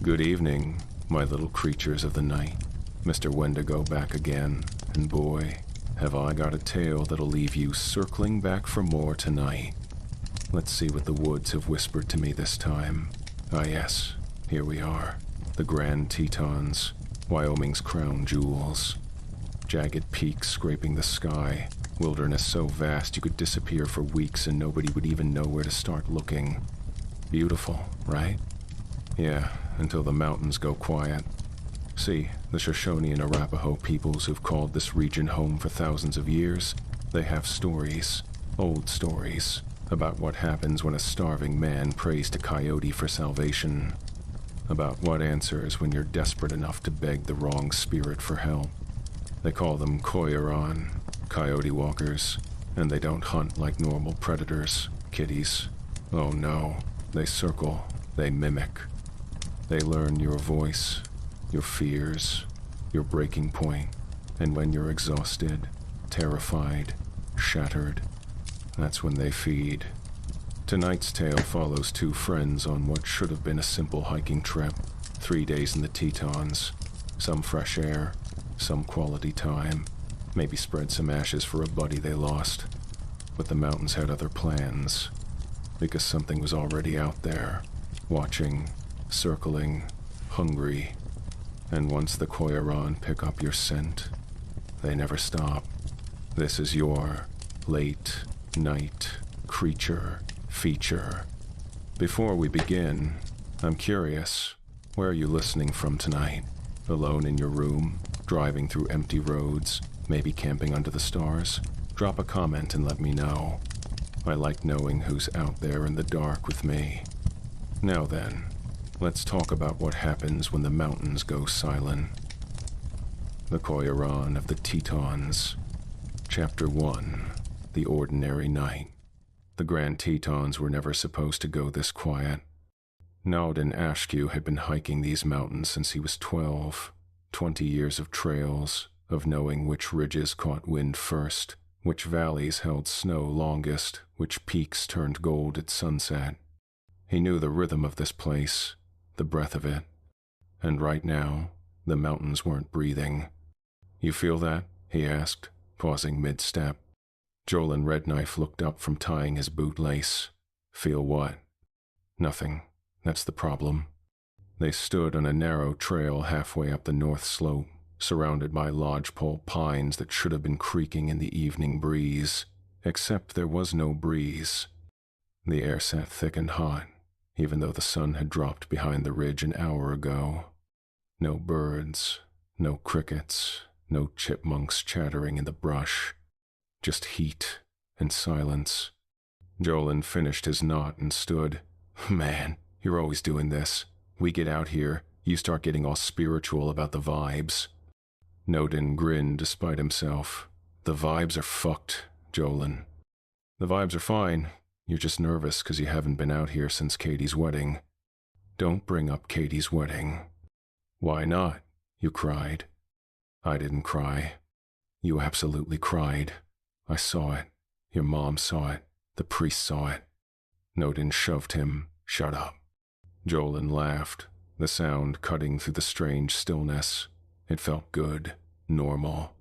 Good evening, my little creatures of the night. Mr. Wendigo back again, and boy, have I got a tale that'll leave you circling back for more tonight. Let's see what the woods have whispered to me this time. Ah yes, here we are. The Grand Tetons, Wyoming's crown jewels. Jagged peaks scraping the sky, wilderness so vast you could disappear for weeks and nobody would even know where to start looking. Beautiful, right? Yeah, until the mountains go quiet. See, the Shoshone and Arapaho peoples who've called this region home for thousands of years, they have stories, old stories, about what happens when a starving man prays to Coyote for salvation. About what answers when you're desperate enough to beg the wrong spirit for help. They call them Coyo'raan, Coyote-walkers, and they don't hunt like normal predators, kitties. Oh no, they circle, they mimic. They learn your voice, your fears, your breaking point, and when you're exhausted, terrified, shattered, that's when they feed. Tonight's tale follows two friends on what should have been a simple hiking trip. 3 days in the Tetons, some fresh air, some quality time, maybe spread some ashes for a buddy they lost. But the mountains had other plans, because something was already out there, watching, circling, hungry. And once the Coyo'raan pick up your scent, they never stop. This is your late night creature feature. Before we begin, I'm curious, where are you listening from tonight? Alone in your room, driving through empty roads, maybe camping under the stars? Drop a comment and let me know. I like knowing who's out there in the dark with me. Now then, let's talk about what happens when the mountains go silent. The Coyo'raan of the Tetons. Chapter 1. The Ordinary Night. The Grand Tetons were never supposed to go this quiet. Nodin had been hiking these mountains since he was 12. 20 years of trails, of knowing which ridges caught wind first, which valleys held snow longest, which peaks turned gold at sunset. He knew the rhythm of this place, the breath of it. And right now, the mountains weren't breathing. You feel that? He asked, pausing mid-step. Jolen Redknife looked up from tying his bootlace. Feel what? Nothing. That's the problem. They stood on a narrow trail halfway up the north slope, surrounded by lodgepole pines that should have been creaking in the evening breeze, except there was no breeze. The air sat thick and hot, even though the sun had dropped behind the ridge an hour ago. No birds, no crickets, no chipmunks chattering in the brush. Just heat and silence. Jolen finished his knot and stood. Man, you're always doing this. We get out here, you start getting all spiritual about the vibes. Nodin grinned despite himself. The vibes are fucked, Jolen. The vibes are fine. You're just nervous because you haven't been out here since Katie's wedding. Don't bring up Katie's wedding. Why not? You cried. I didn't cry. You absolutely cried. I saw it. Your mom saw it. The priest saw it. Nodin shoved him. Shut up. Jolen laughed, the sound cutting through the strange stillness. It felt good, normal.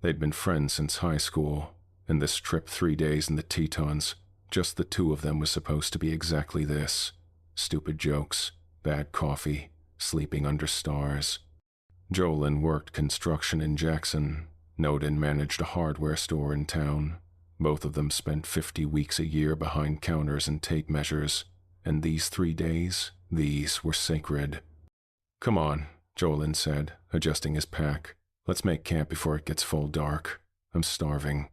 They'd been friends since high school, and this trip 3 days in the Tetons, just the two of them, was supposed to be exactly this. Stupid jokes, bad coffee, sleeping under stars. Jolen worked construction in Jackson. Nodin managed a hardware store in town. Both of them spent 50 weeks a year behind counters and tape measures, and these 3 days, these were sacred. Come on, Jolen said, adjusting his pack. Let's make camp before it gets full dark. I'm starving.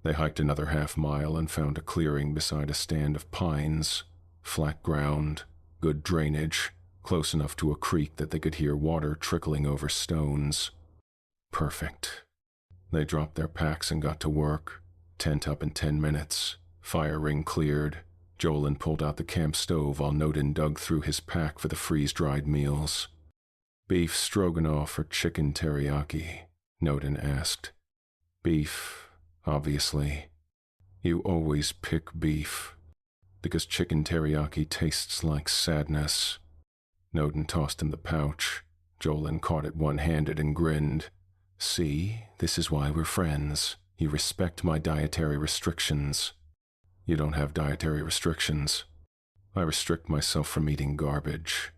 They hiked another half-mile and found a clearing beside a stand of pines. Flat ground, good drainage, close enough to a creek that they could hear water trickling over stones. Perfect. They dropped their packs and got to work. Tent up in 10 minutes. Fire ring cleared. Jolen pulled out the camp stove while Nodin dug through his pack for the freeze-dried meals. Beef stroganoff or chicken teriyaki? Nodin asked. Beef, obviously. You always pick beef, because chicken teriyaki tastes like sadness. Nodin tossed him the pouch. Jolen caught it one-handed and grinned. See, this is why we're friends. You respect my dietary restrictions. You don't have dietary restrictions. I restrict myself from eating garbage.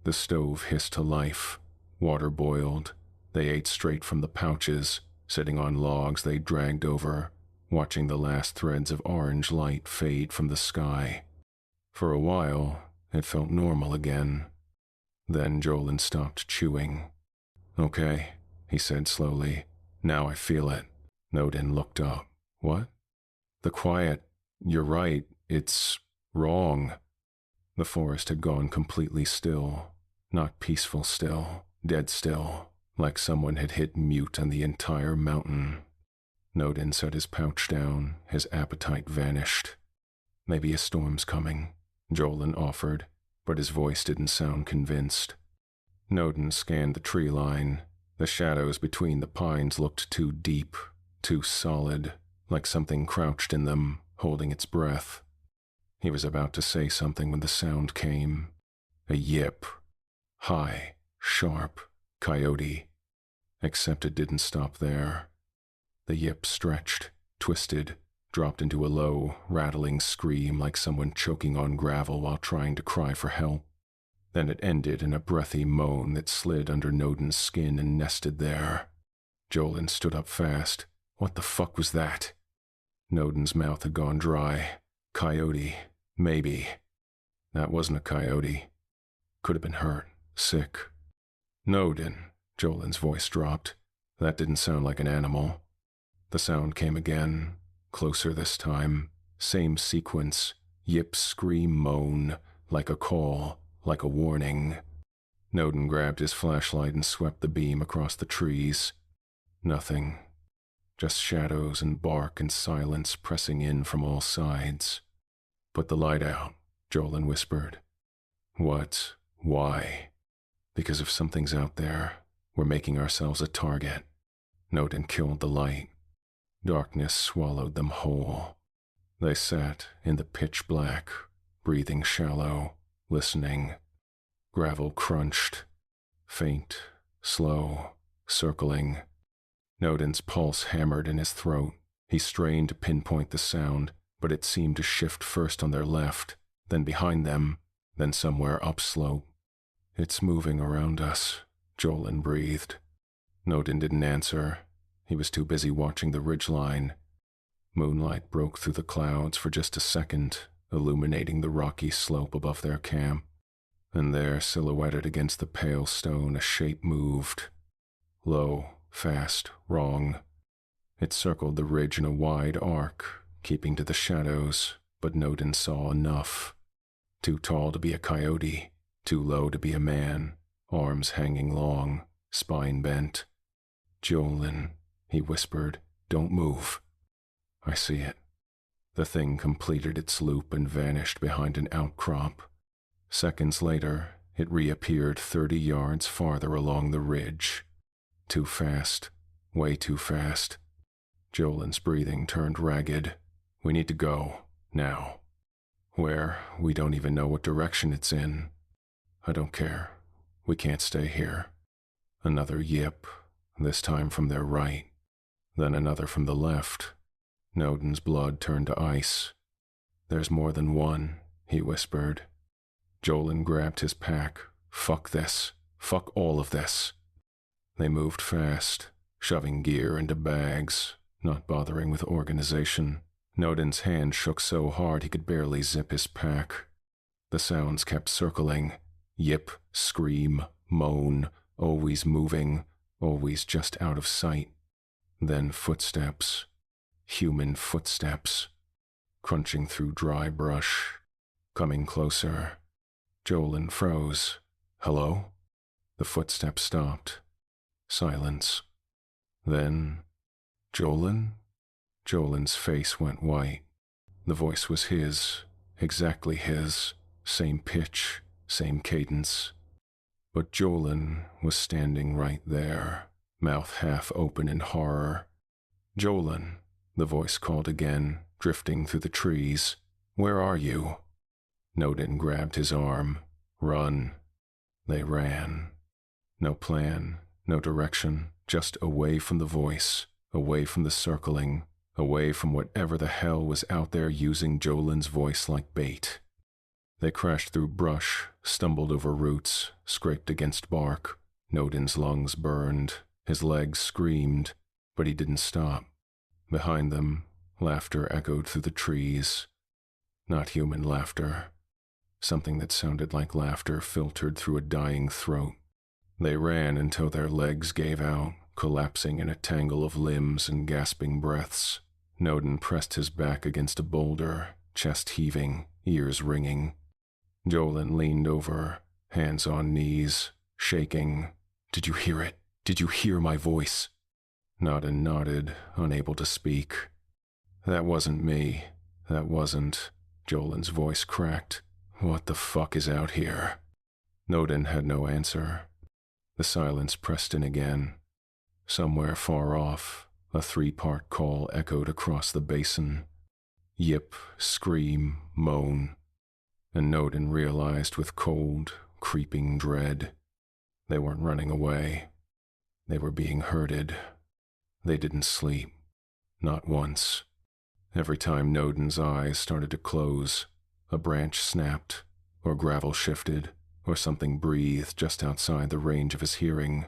The stove hissed to life. Water boiled. They ate straight from the pouches, sitting on logs they dragged over, watching the last threads of orange light fade from the sky. For a while, it felt normal again. Then Jolen stopped chewing. Okay, he said slowly. Now I feel it. Nodin looked up. What? The quiet. You're right. It's wrong. The forest had gone completely still. Not peaceful still. Dead still. Like someone had hit mute on the entire mountain. Nodin set his pouch down. His appetite vanished. Maybe a storm's coming, Jolen offered, but his voice didn't sound convinced. Nodin scanned the tree line. The shadows between the pines looked too deep, too solid, like something crouched in them, holding its breath. He was about to say something when the sound came. A yip. High, sharp, coyote. Except it didn't stop there. The yip stretched, twisted, dropped into a low, rattling scream like someone choking on gravel while trying to cry for help. Then it ended in a breathy moan that slid under Nodin's skin and nested there. Jolen stood up fast. What the fuck was that? Nodin's mouth had gone dry. Coyote. Maybe. That wasn't a coyote. Could have been hurt. Sick. Nodin. Jolen's voice dropped. That didn't sound like an animal. The sound came again. Closer this time. Same sequence. Yip, scream, moan. Like a call. Like a warning. Nodin grabbed his flashlight and swept the beam across the trees. Nothing. Just shadows and bark and silence pressing in from all sides. Put the light out, Jolen whispered. What? Why? Because if something's out there, we're making ourselves a target. Nodin killed the light. Darkness swallowed them whole. They sat in the pitch black, breathing shallow, listening. Gravel crunched. Faint, slow, circling. Nodin's pulse hammered in his throat. He strained to pinpoint the sound, but it seemed to shift first on their left, then behind them, then somewhere upslope. It's moving around us, Jolen breathed. Nodin didn't answer. He was too busy watching the ridgeline. Moonlight broke through the clouds for just a second, illuminating the rocky slope above their camp. And there, silhouetted against the pale stone, a shape moved. Low, fast, wrong. It circled the ridge in a wide arc, keeping to the shadows, but Nodin saw enough. Too tall to be a coyote, too low to be a man, arms hanging long, spine bent. Jolen, he whispered, don't move. I see it. The thing completed its loop and vanished behind an outcrop. Seconds later, it reappeared 30 yards farther along the ridge. Too fast. Way too fast. Jolen's breathing turned ragged. We need to go. Now. Where? We don't even know what direction it's in. I don't care. We can't stay here. Another yip, this time from their right. Then another from the left. Nodin's blood turned to ice. There's more than one, he whispered. Jolen grabbed his pack. Fuck this. Fuck all of this. They moved fast, shoving gear into bags, not bothering with organization. Nodin's hand shook so hard he could barely zip his pack. The sounds kept circling. Yip, scream, moan, always moving, always just out of sight. Then footsteps. Human footsteps. Crunching through dry brush. Coming closer. Jolen froze. Hello? The footsteps stopped. Silence. Then, Jolen? Jolen's face went white. The voice was his, exactly his, same pitch, same cadence. But Jolen was standing right there, mouth half open in horror. Jolen, the voice called again, drifting through the trees. Where are you? Nodin grabbed his arm. Run. They ran. No plan, no direction, just away from the voice, away from the circling, away from whatever the hell was out there using Jolen's voice like bait. They crashed through brush, stumbled over roots, scraped against bark. Nodin's lungs burned, his legs screamed, but he didn't stop. Behind them, laughter echoed through the trees. Not human laughter. Something that sounded like laughter filtered through a dying throat. They ran until their legs gave out, collapsing in a tangle of limbs and gasping breaths. Nodin pressed his back against a boulder, chest heaving, ears ringing. Jolen leaned over, hands on knees, shaking. "Did you hear it? Did you hear my voice?" Nodin nodded, unable to speak. "That wasn't me. That wasn't." Jolen's voice cracked. "What the fuck is out here?" Nodin had no answer. The silence pressed in again. Somewhere far off, a 3-part call echoed across the basin. Yip, scream, moan. And Nodin realized with cold, creeping dread. They weren't running away. They were being herded. They didn't sleep. Not once. Every time Nodin's eyes started to close, a branch snapped, or gravel shifted, or something breathed just outside the range of his hearing.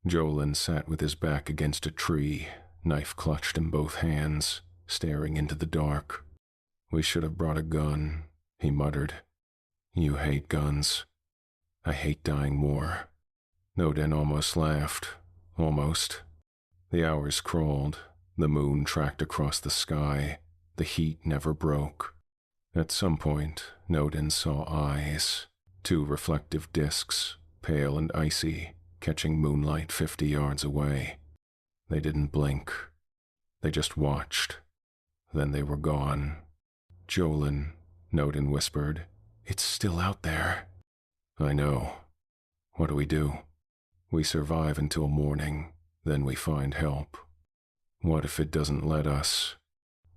Jolen sat with his back against a tree, knife clutched in both hands, staring into the dark. "We should have brought a gun," he muttered. "You hate guns. I hate dying more." Nodin almost laughed. Almost. The hours crawled. The moon tracked across the sky. The heat never broke. At some point, Nodin saw eyes. 2 reflective discs, pale and icy, catching moonlight 50 yards away. They didn't blink. They just watched. Then they were gone. "Jolen," Nodin whispered. "It's still out there." "I know. What do we do?" "We survive until morning, then we find help." "What if it doesn't let us?"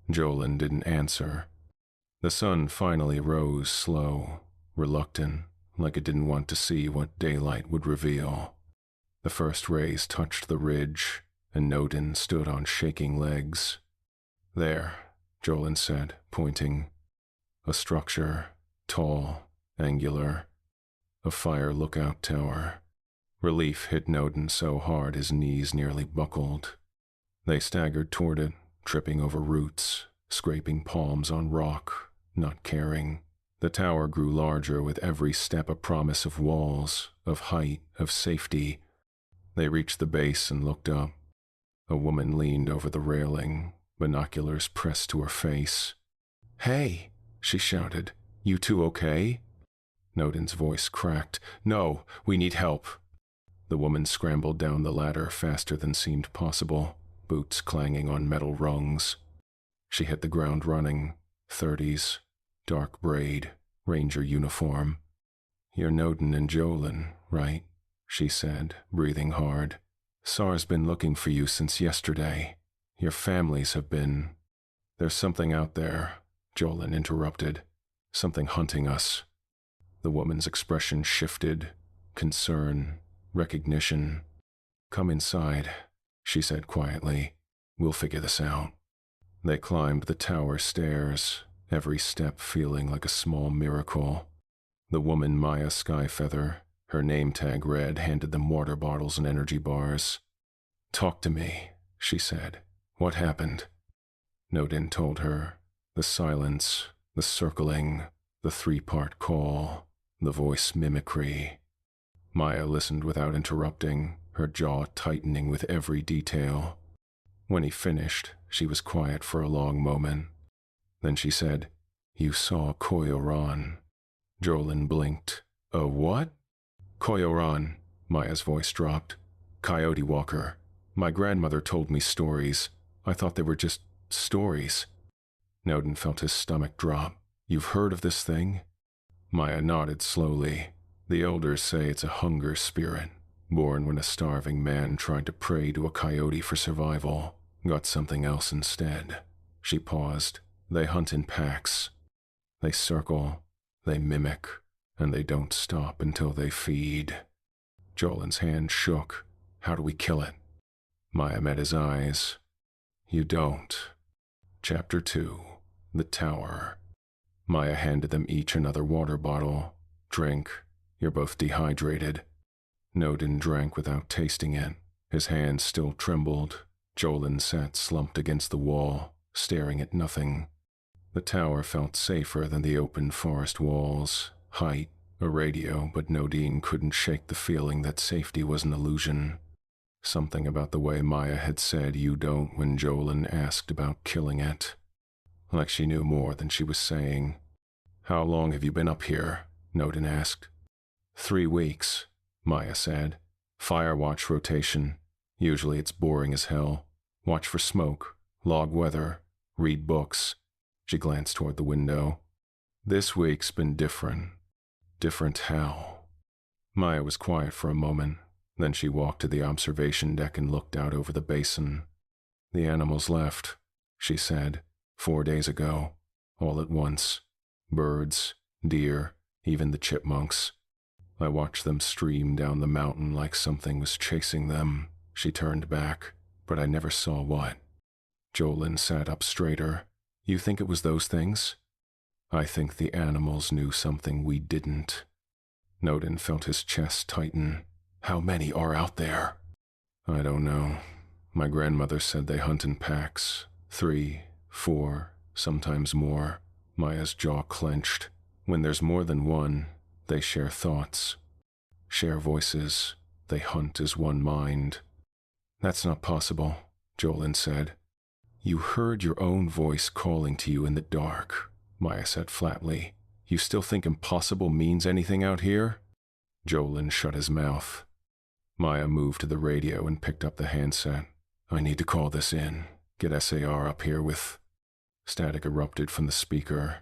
Jolen didn't answer. The sun finally rose slow, reluctant, like it didn't want to see what daylight would reveal. The first rays touched the ridge, and Nodin stood on shaking legs. "There," Jolen said, pointing. A structure, tall, angular. A fire lookout tower. Relief hit Nodin so hard his knees nearly buckled. They staggered toward it, tripping over roots, scraping palms on rock, not caring. The tower grew larger with every step, a promise of walls, of height, of safety. They reached the base and looked up. A woman leaned over the railing, binoculars pressed to her face. "Hey," she shouted. "You two okay?" Nodin's voice cracked. "No, we need help." The woman scrambled down the ladder faster than seemed possible, boots clanging on metal rungs. She hit the ground running, 30s, dark braid, ranger uniform. "You're Nodin and Jolen, right?" she said, breathing hard. "SAR's been looking for you since yesterday. Your families have been—" "There's something out there," Jolen interrupted. "Something hunting us." The woman's expression shifted. Concern, recognition. "Come inside," she said quietly. "We'll figure this out." They climbed the tower stairs, every step feeling like a small miracle. The woman Maya Skyfeather, her name tag read, handed them water bottles and energy bars. "Talk to me," she said. "What happened?" Nodin told her. The silence, the circling, the 3-part call, the voice mimicry. Maya listened without interrupting, her jaw tightening with every detail. When he finished, she was quiet for a long moment. Then she said, "You saw Coyo'raan." Jolen blinked. "A what?" "Coyo'raan," Maya's voice dropped. "Coyote-walker. My grandmother told me stories. I thought they were just stories." Nodin felt his stomach drop. "You've heard of this thing?" Maya nodded slowly. "The elders say it's a hunger spirit, born when a starving man tried to prey to a coyote for survival, got something else instead." She paused. "They hunt in packs. They circle. They mimic. and they don't stop until they feed. Jolen's hand shook. How do we kill it? Maya met his eyes. You don't. Chapter 2. The Tower. Maya handed them each another water bottle. Drink. You're both dehydrated. Nodin drank without tasting it. His hands still trembled. Jolen sat slumped against the wall, staring at nothing. The tower felt safer than the open forest walls. Height, a radio, but Nodin couldn't shake the feeling that safety was an illusion. Something about the way Maya had said you don't when Jolen asked about killing it. Like she knew more than she was saying. How long have you been up here? Nodin asked. 3 weeks, Maya said. Fire watch rotation. Usually it's boring as hell. Watch for smoke, log weather, read books. She glanced toward the window. This week's been different. Different how? Maya was quiet for a moment. Then she walked to the observation deck and looked out over the basin. The animals left, she said, 4 days ago, all at once. Birds, deer, even the chipmunks. I watched them stream down the mountain like something was chasing them. She turned back, but I never saw what. Jolen sat up straighter. You think it was those things? I think the animals knew something we didn't. Nodin felt his chest tighten. How many are out there? I don't know. My grandmother said they hunt in packs. 3, 4, sometimes more. Maya's jaw clenched. When there's more than one, they share thoughts. Share voices. They hunt as one mind. That's not possible, Jolen said. You heard your own voice calling to you in the dark, Maya said flatly. You still think impossible means anything out here? Jolen shut his mouth. Maya moved to the radio and picked up the handset. I need to call this in. Get SAR up here with... Static erupted from the speaker.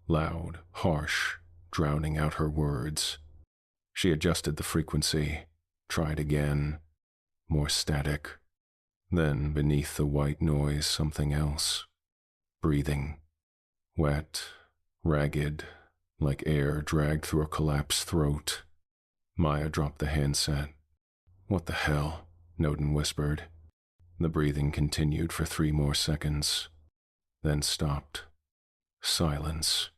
Loud, harsh, drowning out her words. She adjusted the frequency. Tried again. More static. Then, beneath the white noise, something else. Breathing. Wet, ragged, like air dragged through a collapsed throat. Maya dropped the handset. What the hell? Nodin whispered. The breathing continued for 3 more seconds, then stopped. Silence.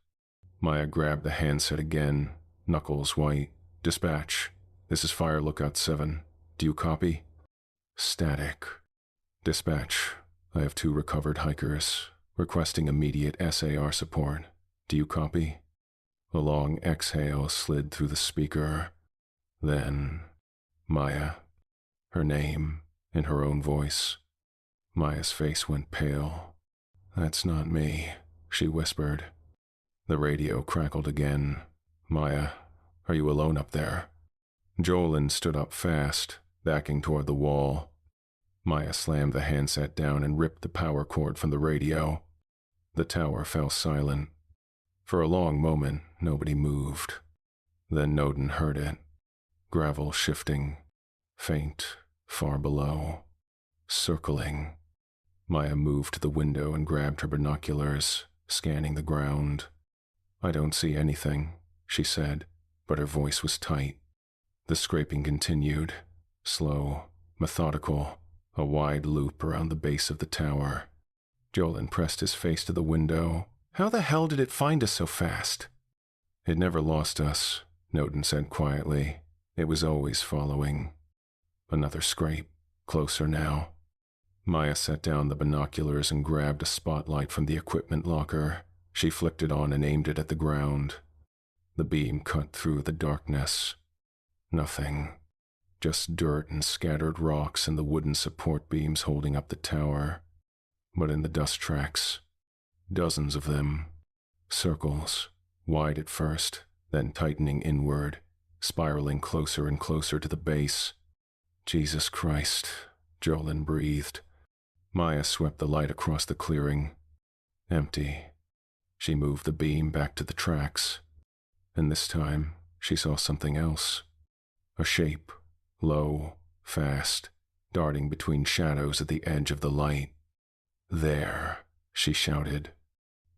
Maya grabbed the handset again, knuckles white. Dispatch. This is Fire Lookout 7. Do you copy? Static. Dispatch. I have 2 recovered hikers, requesting immediate SAR support. Do you copy? A long exhale slid through the speaker. Then, Maya. Her name, in her own voice. Maya's face went pale. That's not me, she whispered. The radio crackled again. Maya, are you alone up there? Jolen stood up fast, backing toward the wall. Maya slammed the handset down and ripped the power cord from the radio. The tower fell silent. For a long moment, nobody moved. Then Nodin heard it. Gravel shifting. Faint, far below. Circling. Maya moved to the window and grabbed her binoculars, scanning the ground. I don't see anything, she said, but her voice was tight. The scraping continued. Slow, methodical, a wide loop around the base of the tower. Jolen pressed his face to the window. How the hell did it find us so fast? It never lost us, Nodin said quietly. It was always following. Another scrape, closer now. Maya set down the binoculars and grabbed a spotlight from the equipment locker. She flicked it on and aimed it at the ground. The beam cut through the darkness. Nothing. Just dirt and scattered rocks and the wooden support beams holding up the tower. But in the dust tracks, dozens of them. Circles, wide at first, then tightening inward, spiraling closer and closer to the base. Jesus Christ, Jolen breathed. Maya swept the light across the clearing. Empty. She moved the beam back to the tracks. And this time, she saw something else. A shape, low, fast, darting between shadows at the edge of the light. There, she shouted.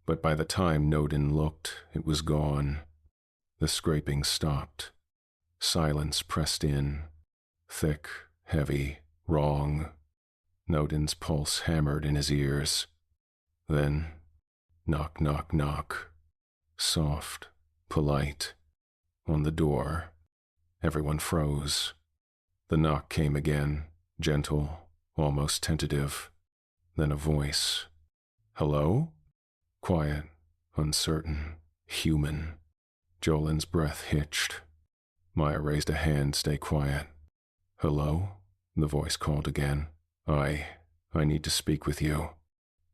But by the time Nodin looked, it was gone. The scraping stopped. Silence pressed in. Thick, heavy, wrong. Nodin's pulse hammered in his ears. Then, knock, knock, knock. Soft, polite. On the door. Everyone froze. The knock came again, gentle, almost tentative. Then a voice. Hello? Quiet, uncertain, human. Jolen's breath hitched. Maya raised a hand, stay quiet. Hello? The voice called again. I need to speak with you.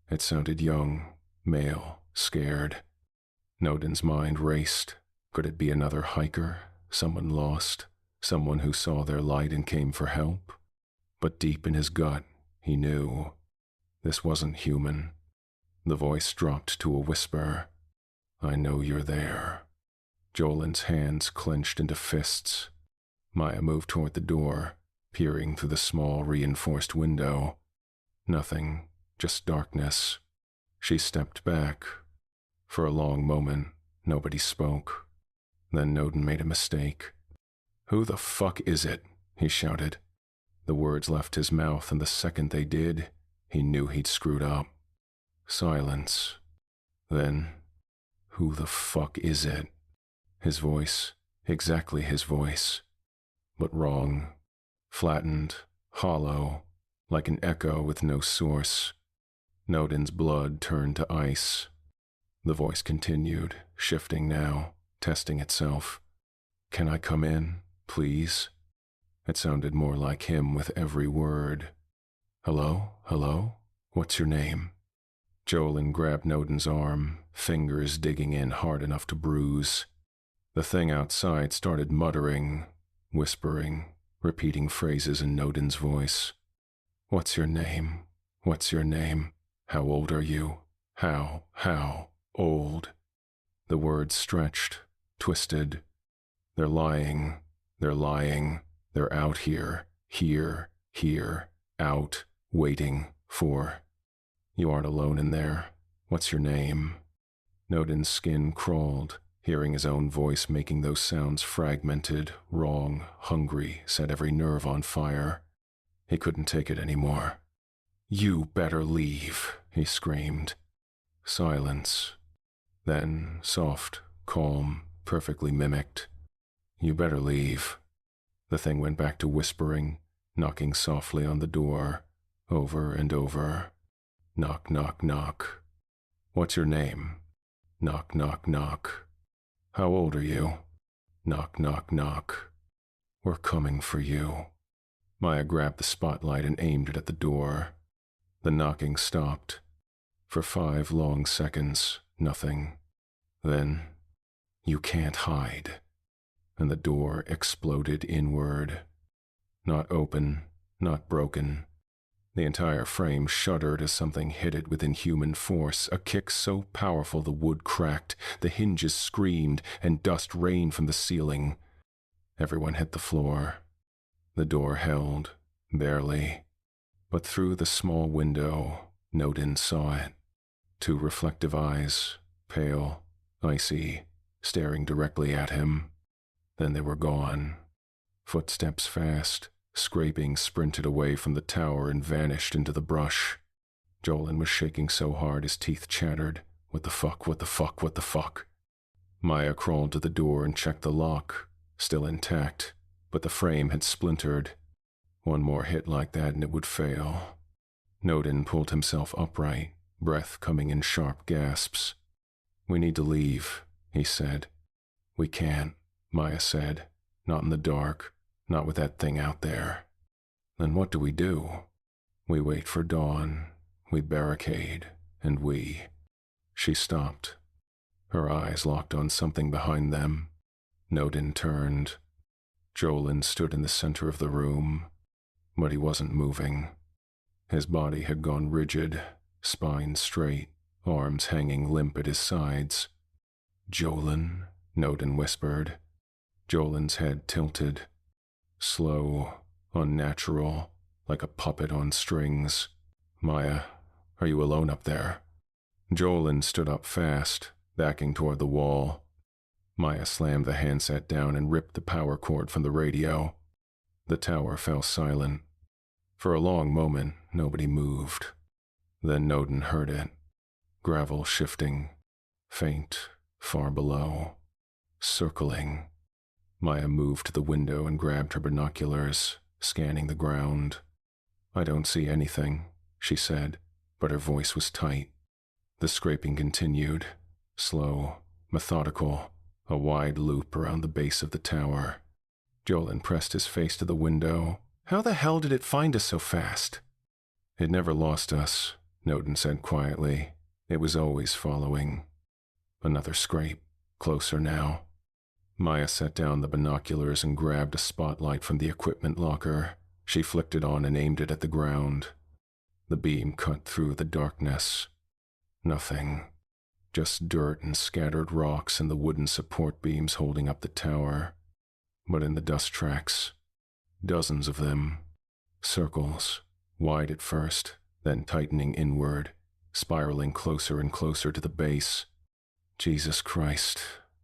It sounded young, male, scared. Nodin's mind raced. Could it be another hiker? Someone lost? Someone who saw their light and came for help? But deep in his gut, he knew. This wasn't human. The voice dropped to a whisper. I know you're there. Jolen's hands clenched into fists. Maya moved toward the door, peering through the small reinforced window. Nothing, just darkness. She stepped back. For a long moment, nobody spoke. Then Nodin made a mistake. Who the fuck is it? He shouted. The words left his mouth, and the second they did, he knew he'd screwed up. Silence. Then, who the fuck is it? His voice, exactly his voice. But wrong. Flattened, hollow, like an echo with no source. Nodin's blood turned to ice. The voice continued, shifting now, testing itself. Can I come in, please? It sounded more like him with every word. Hello? Hello? What's your name? Jolen grabbed Nodin's arm, fingers digging in hard enough to bruise. The thing outside started muttering, whispering, repeating phrases in Nodin's voice. What's your name? What's your name? How old are you? How old? The words stretched, twisted. They're lying, they're out here, out, waiting for. You aren't alone in there. What's your name? Nodin's skin crawled, hearing his own voice making those sounds fragmented, wrong, hungry, set every nerve on fire. He couldn't take it anymore. You better leave, he screamed. Silence. Then, soft, calm, perfectly mimicked. You better leave. The thing went back to whispering, knocking softly on the door, over and over. Knock, knock, knock. What's your name? Knock, knock, knock. How old are you? Knock, knock, knock. We're coming for you. Maya grabbed the spotlight and aimed it at the door. The knocking stopped. For 5 long seconds, nothing. Then, you can't hide. And the door exploded inward. Not open, not broken. The entire frame shuddered as something hit it with inhuman force, a kick so powerful the wood cracked, the hinges screamed, and dust rained from the ceiling. Everyone hit the floor. The door held, barely. But through the small window, Nodin saw it. 2 reflective eyes, pale, icy, staring directly at him. Then they were gone. Footsteps fast, scraping sprinted away from the tower and vanished into the brush. Jolen was shaking so hard his teeth chattered. What the fuck, what the fuck, what the fuck? Maya crawled to the door and checked the lock, still intact, but the frame had splintered. One more hit like that and it would fail. Nodin pulled himself upright, breath coming in sharp gasps. We need to leave, he said. We can't, Maya said. Not in the dark, not with that thing out there. Then what do? We wait for dawn, we barricade, and we... She stopped. Her eyes locked on something behind them. Nodin turned. Jolen stood in the center of the room, but he wasn't moving. His body had gone rigid, spine straight, arms hanging limp at his sides. Jolen, Nodin whispered. Jolen's head tilted. Slow, unnatural, like a puppet on strings. Maya, are you alone up there? Jolen stood up fast, backing toward the wall. Maya slammed the handset down and ripped the power cord from the radio. The tower fell silent. For a long moment, nobody moved. Then Nodin heard it. Gravel shifting. Faint, far below. Circling. Maya moved to the window and grabbed her binoculars, scanning the ground. "I don't see anything," she said, but her voice was tight. The scraping continued, slow, methodical, a wide loop around the base of the tower. Jolen pressed his face to the window. "How the hell did it find us so fast?" "It never lost us," Nodin said quietly. "It was always following." Another scrape, closer now. Maya set down the binoculars and grabbed a spotlight from the equipment locker. She flicked it on and aimed it at the ground. The beam cut through the darkness. Nothing. Just dirt and scattered rocks and the wooden support beams holding up the tower. But in the dust tracks, dozens of them. Circles, wide at first, then tightening inward, spiraling closer and closer to the base. "Jesus Christ,"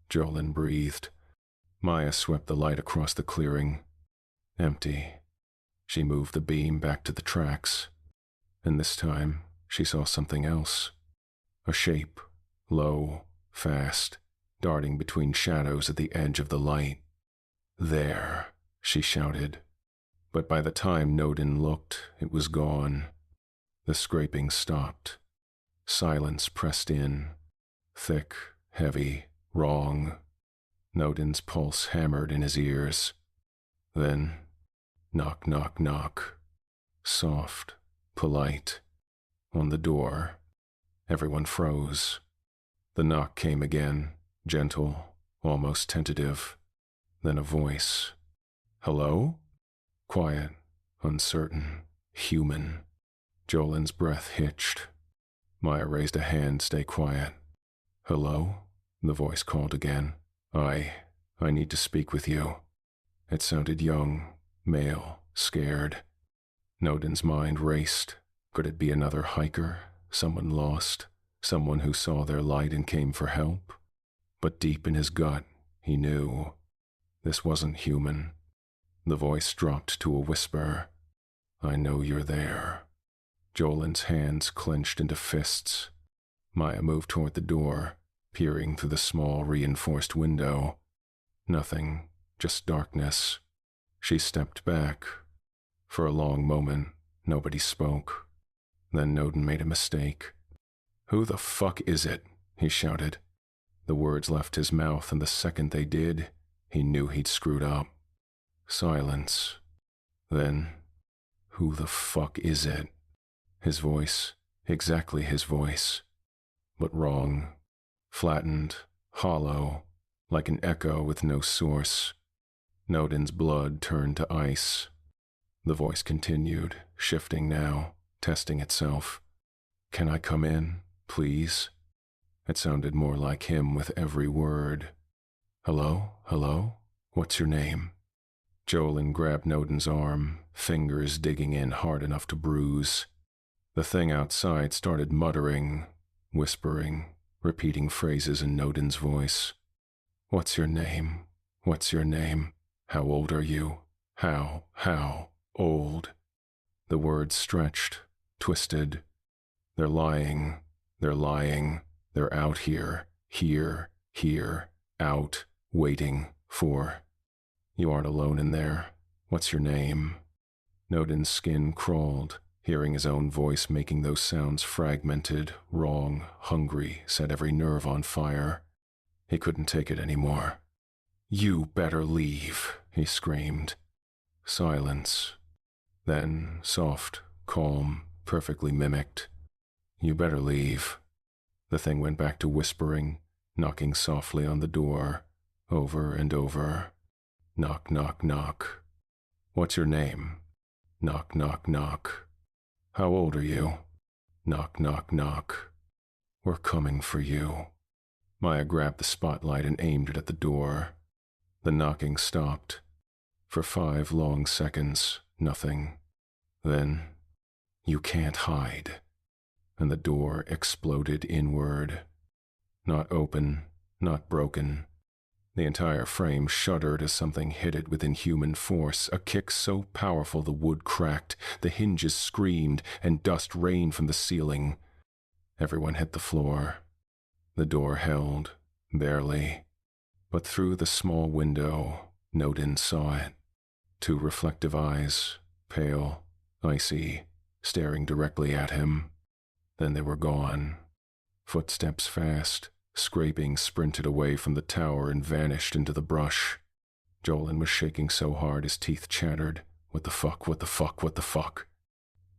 Jolen breathed. Maya swept the light across the clearing. Empty. She moved the beam back to the tracks. And this time, she saw something else. A shape, low, fast, darting between shadows at the edge of the light. "There," she shouted. But by the time Nodin looked, it was gone. The scraping stopped. Silence pressed in. Thick, heavy, wrong. Nodin's pulse hammered in his ears. Then, knock, knock, knock. Soft, polite. On the door. Everyone froze. The knock came again, gentle, almost tentative. Then a voice. "Hello?" Quiet, uncertain, human. Jolen's breath hitched. Maya raised a hand, "Stay quiet." "Hello?" The voice called again. I need to speak with you." It sounded young, male, scared. Nodin's mind raced. Could it be another hiker? Someone lost? Someone who saw their light and came for help? But deep in his gut, he knew. This wasn't human. The voice dropped to a whisper. "I know you're there." Jolen's hands clenched into fists. Maya moved toward the door, peering through the small reinforced window. Nothing, just darkness. She stepped back. For a long moment, nobody spoke. Then Nodin made a mistake. "Who the fuck is it?" he shouted. The words left his mouth, and the second they did, he knew he'd screwed up. Silence. Then, "Who the fuck is it?" His voice, exactly his voice. But wrong. Flattened, hollow, like an echo with no source. Nodin's blood turned to ice. The voice continued, shifting now, testing itself. "Can I come in, please?" It sounded more like him with every word. "Hello? Hello? What's your name?" Jolen grabbed Nodin's arm, fingers digging in hard enough to bruise. The thing outside started muttering, whispering, repeating phrases in Nodin's voice. "What's your name? What's your name? How old are you? How old?" The words stretched, twisted. They're lying, they're out here, out, waiting for. "You aren't alone in there. What's your name?" Nodin's skin crawled. Hearing his own voice making those sounds fragmented, wrong, hungry, set every nerve on fire. He couldn't take it anymore. "You better leave," he screamed. Silence. Then, soft, calm, perfectly mimicked. "You better leave." The thing went back to whispering, knocking softly on the door, over and over. Knock, knock, knock. "What's your name?" Knock, knock, knock. "How old are you?" Knock, knock, knock. "We're coming for you." Maya grabbed the spotlight and aimed it at the door. The knocking stopped. For 5 long seconds, nothing. Then, "You can't hide." And the door exploded inward. Not open, not broken. The entire frame shuddered as something hit it with inhuman force, a kick so powerful the wood cracked, the hinges screamed, and dust rained from the ceiling. Everyone hit the floor. The door held, barely. But through the small window, Nodin saw it. Two reflective eyes, pale, icy, staring directly at him. Then they were gone. Footsteps fast, scraping, sprinted away from the tower and vanished into the brush. Jolen was shaking so hard his teeth chattered. What the fuck, what the fuck, what the fuck?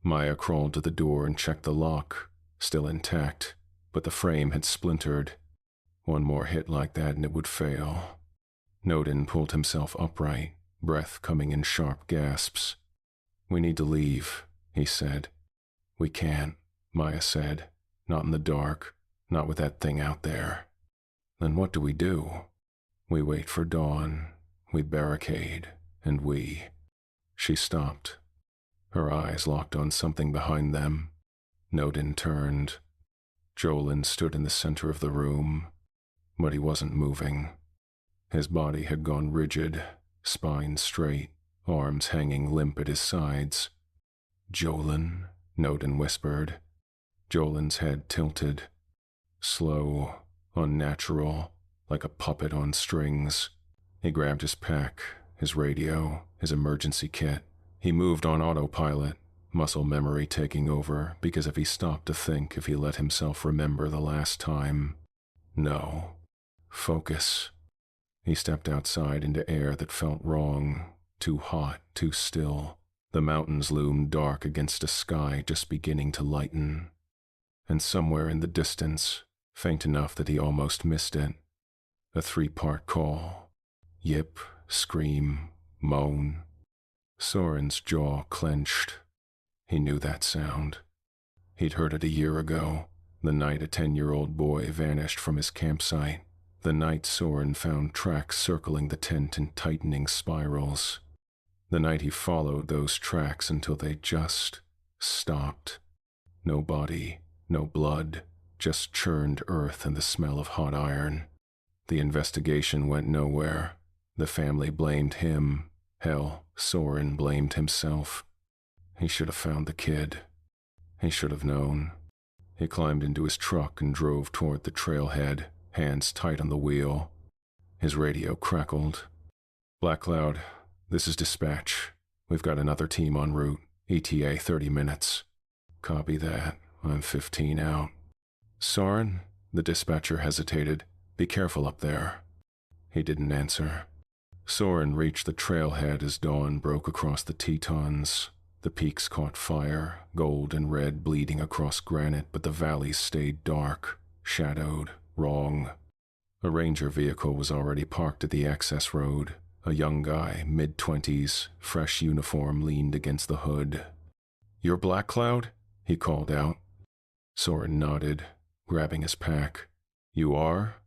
Maya crawled to the door and checked the lock, still intact, but the frame had splintered. One more hit like that and it would fail. Nodin pulled himself upright, breath coming in sharp gasps. "We need to leave," he said. "We can't," Maya said. "Not in the dark, not with that thing out there." "Then what do we do?" "We wait for dawn, we barricade, and we—" She stopped. Her eyes locked on something behind them. Nodin turned. Jolen stood in the center of the room, but he wasn't moving. His body had gone rigid, spine straight, arms hanging limp at his sides. "Jolen," Nodin whispered. Jolen's head tilted. Slow, unnatural, like a puppet on strings. He grabbed his pack, his radio, his emergency kit. He moved on autopilot, muscle memory taking over, because if he stopped to think, if he let himself remember the last time. No. Focus. He stepped outside into air that felt wrong, too hot, too still. The mountains loomed dark against a sky just beginning to lighten. And somewhere in the distance, faint enough that he almost missed it, a three-part call. Yip, scream, moan. Soren's jaw clenched. He knew that sound. He'd heard it a year ago, the night a 10-year-old boy vanished from his campsite, the night Soren found tracks circling the tent in tightening spirals, the night he followed those tracks until they just stopped. No body, no blood, just churned earth and the smell of hot iron. The investigation went nowhere. The family blamed him. Hell, Soren blamed himself. He should have found the kid. He should have known. He climbed into his truck and drove toward the trailhead, hands tight on the wheel. His radio crackled. "Black Cloud, this is dispatch. We've got another team en route. ETA 30 minutes. "Copy that. I'm 15 out. "Soren?" The dispatcher hesitated. "Be careful up there." He didn't answer. Soren reached the trailhead as dawn broke across the Tetons. The peaks caught fire, gold and red bleeding across granite, but the valleys stayed dark, shadowed, wrong. A ranger vehicle was already parked at the access road. A young guy, mid-20s, fresh uniform, leaned against the hood. "You're Black Cloud?" he called out. Soren nodded, grabbing his pack. "You are?"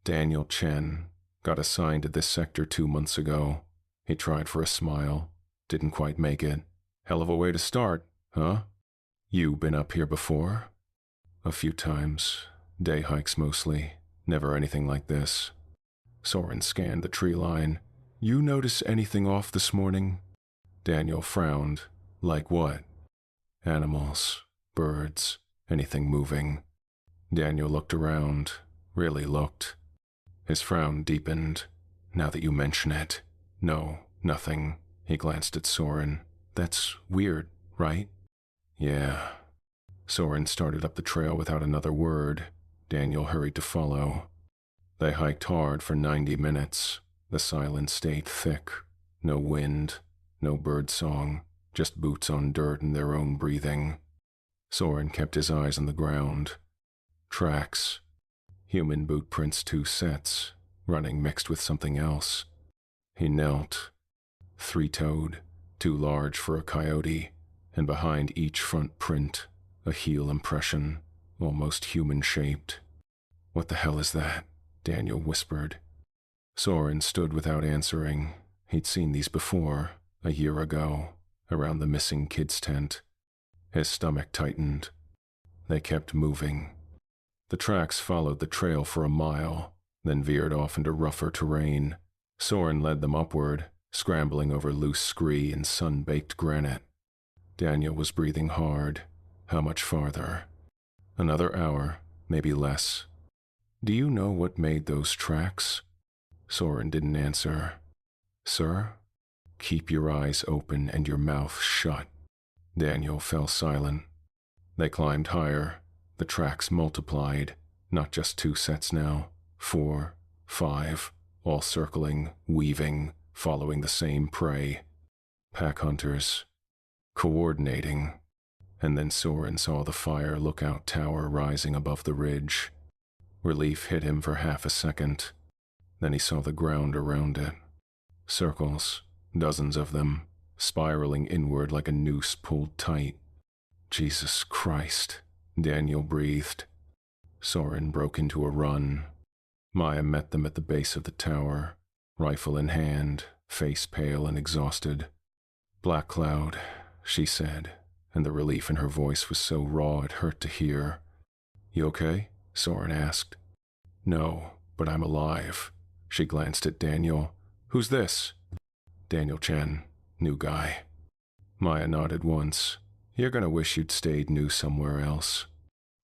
"Daniel Chen. Got assigned to this sector 2 months ago." He tried for a smile. Didn't quite make it. "Hell of a way to start, huh? You been up here before?" "A few times. Day hikes mostly. Never anything like this." Soren scanned the tree line. "You notice anything off this morning?" Daniel frowned. "Like what?" "Animals, birds, anything moving." Daniel looked around, really looked. His frown deepened. "Now that you mention it." "No, nothing." He glanced at Soren. "That's weird, right?" "Yeah." Soren started up the trail without another word. Daniel hurried to follow. They hiked hard for 90 minutes. The silence stayed thick. No wind, no bird song, just boots on dirt and their own breathing. Soren kept his eyes on the ground. Tracks. Human boot prints, 2 sets, running mixed with something else. He knelt. 3-toed, too large for a coyote, and behind each front print, a heel impression, almost human-shaped. "What the hell is that?" Daniel whispered. Soren stood without answering. He'd seen these before, a year ago, around the missing kid's tent. His stomach tightened. They kept moving. The tracks followed the trail for a mile. then veered off into rougher terrain. Soren led them upward, scrambling over loose scree and sun-baked granite. Daniel was breathing hard. How much farther? Another hour, maybe less. Do you know what made those tracks? Soren didn't answer. Sir? Keep your eyes open and your mouth shut. Daniel fell silent. They climbed higher. The tracks multiplied. Not just 2 sets now. 4, 5, all circling, weaving, following the same prey. Pack hunters. Coordinating. And then Soren saw the fire lookout tower rising above the ridge. Relief hit him for half a second. Then he saw the ground around it. Circles, dozens of them, spiraling inward like a noose pulled tight. Jesus Christ, Daniel breathed. Soren broke into a run. Maya met them at the base of the tower, rifle in hand, face pale and exhausted. Black cloud, she said, and the relief in her voice was so raw it hurt to hear. You okay? Soren asked. No, but I'm alive. She glanced at Daniel. Who's this? Daniel Chen, new guy. Maya nodded once. You're gonna wish you'd stayed new somewhere else.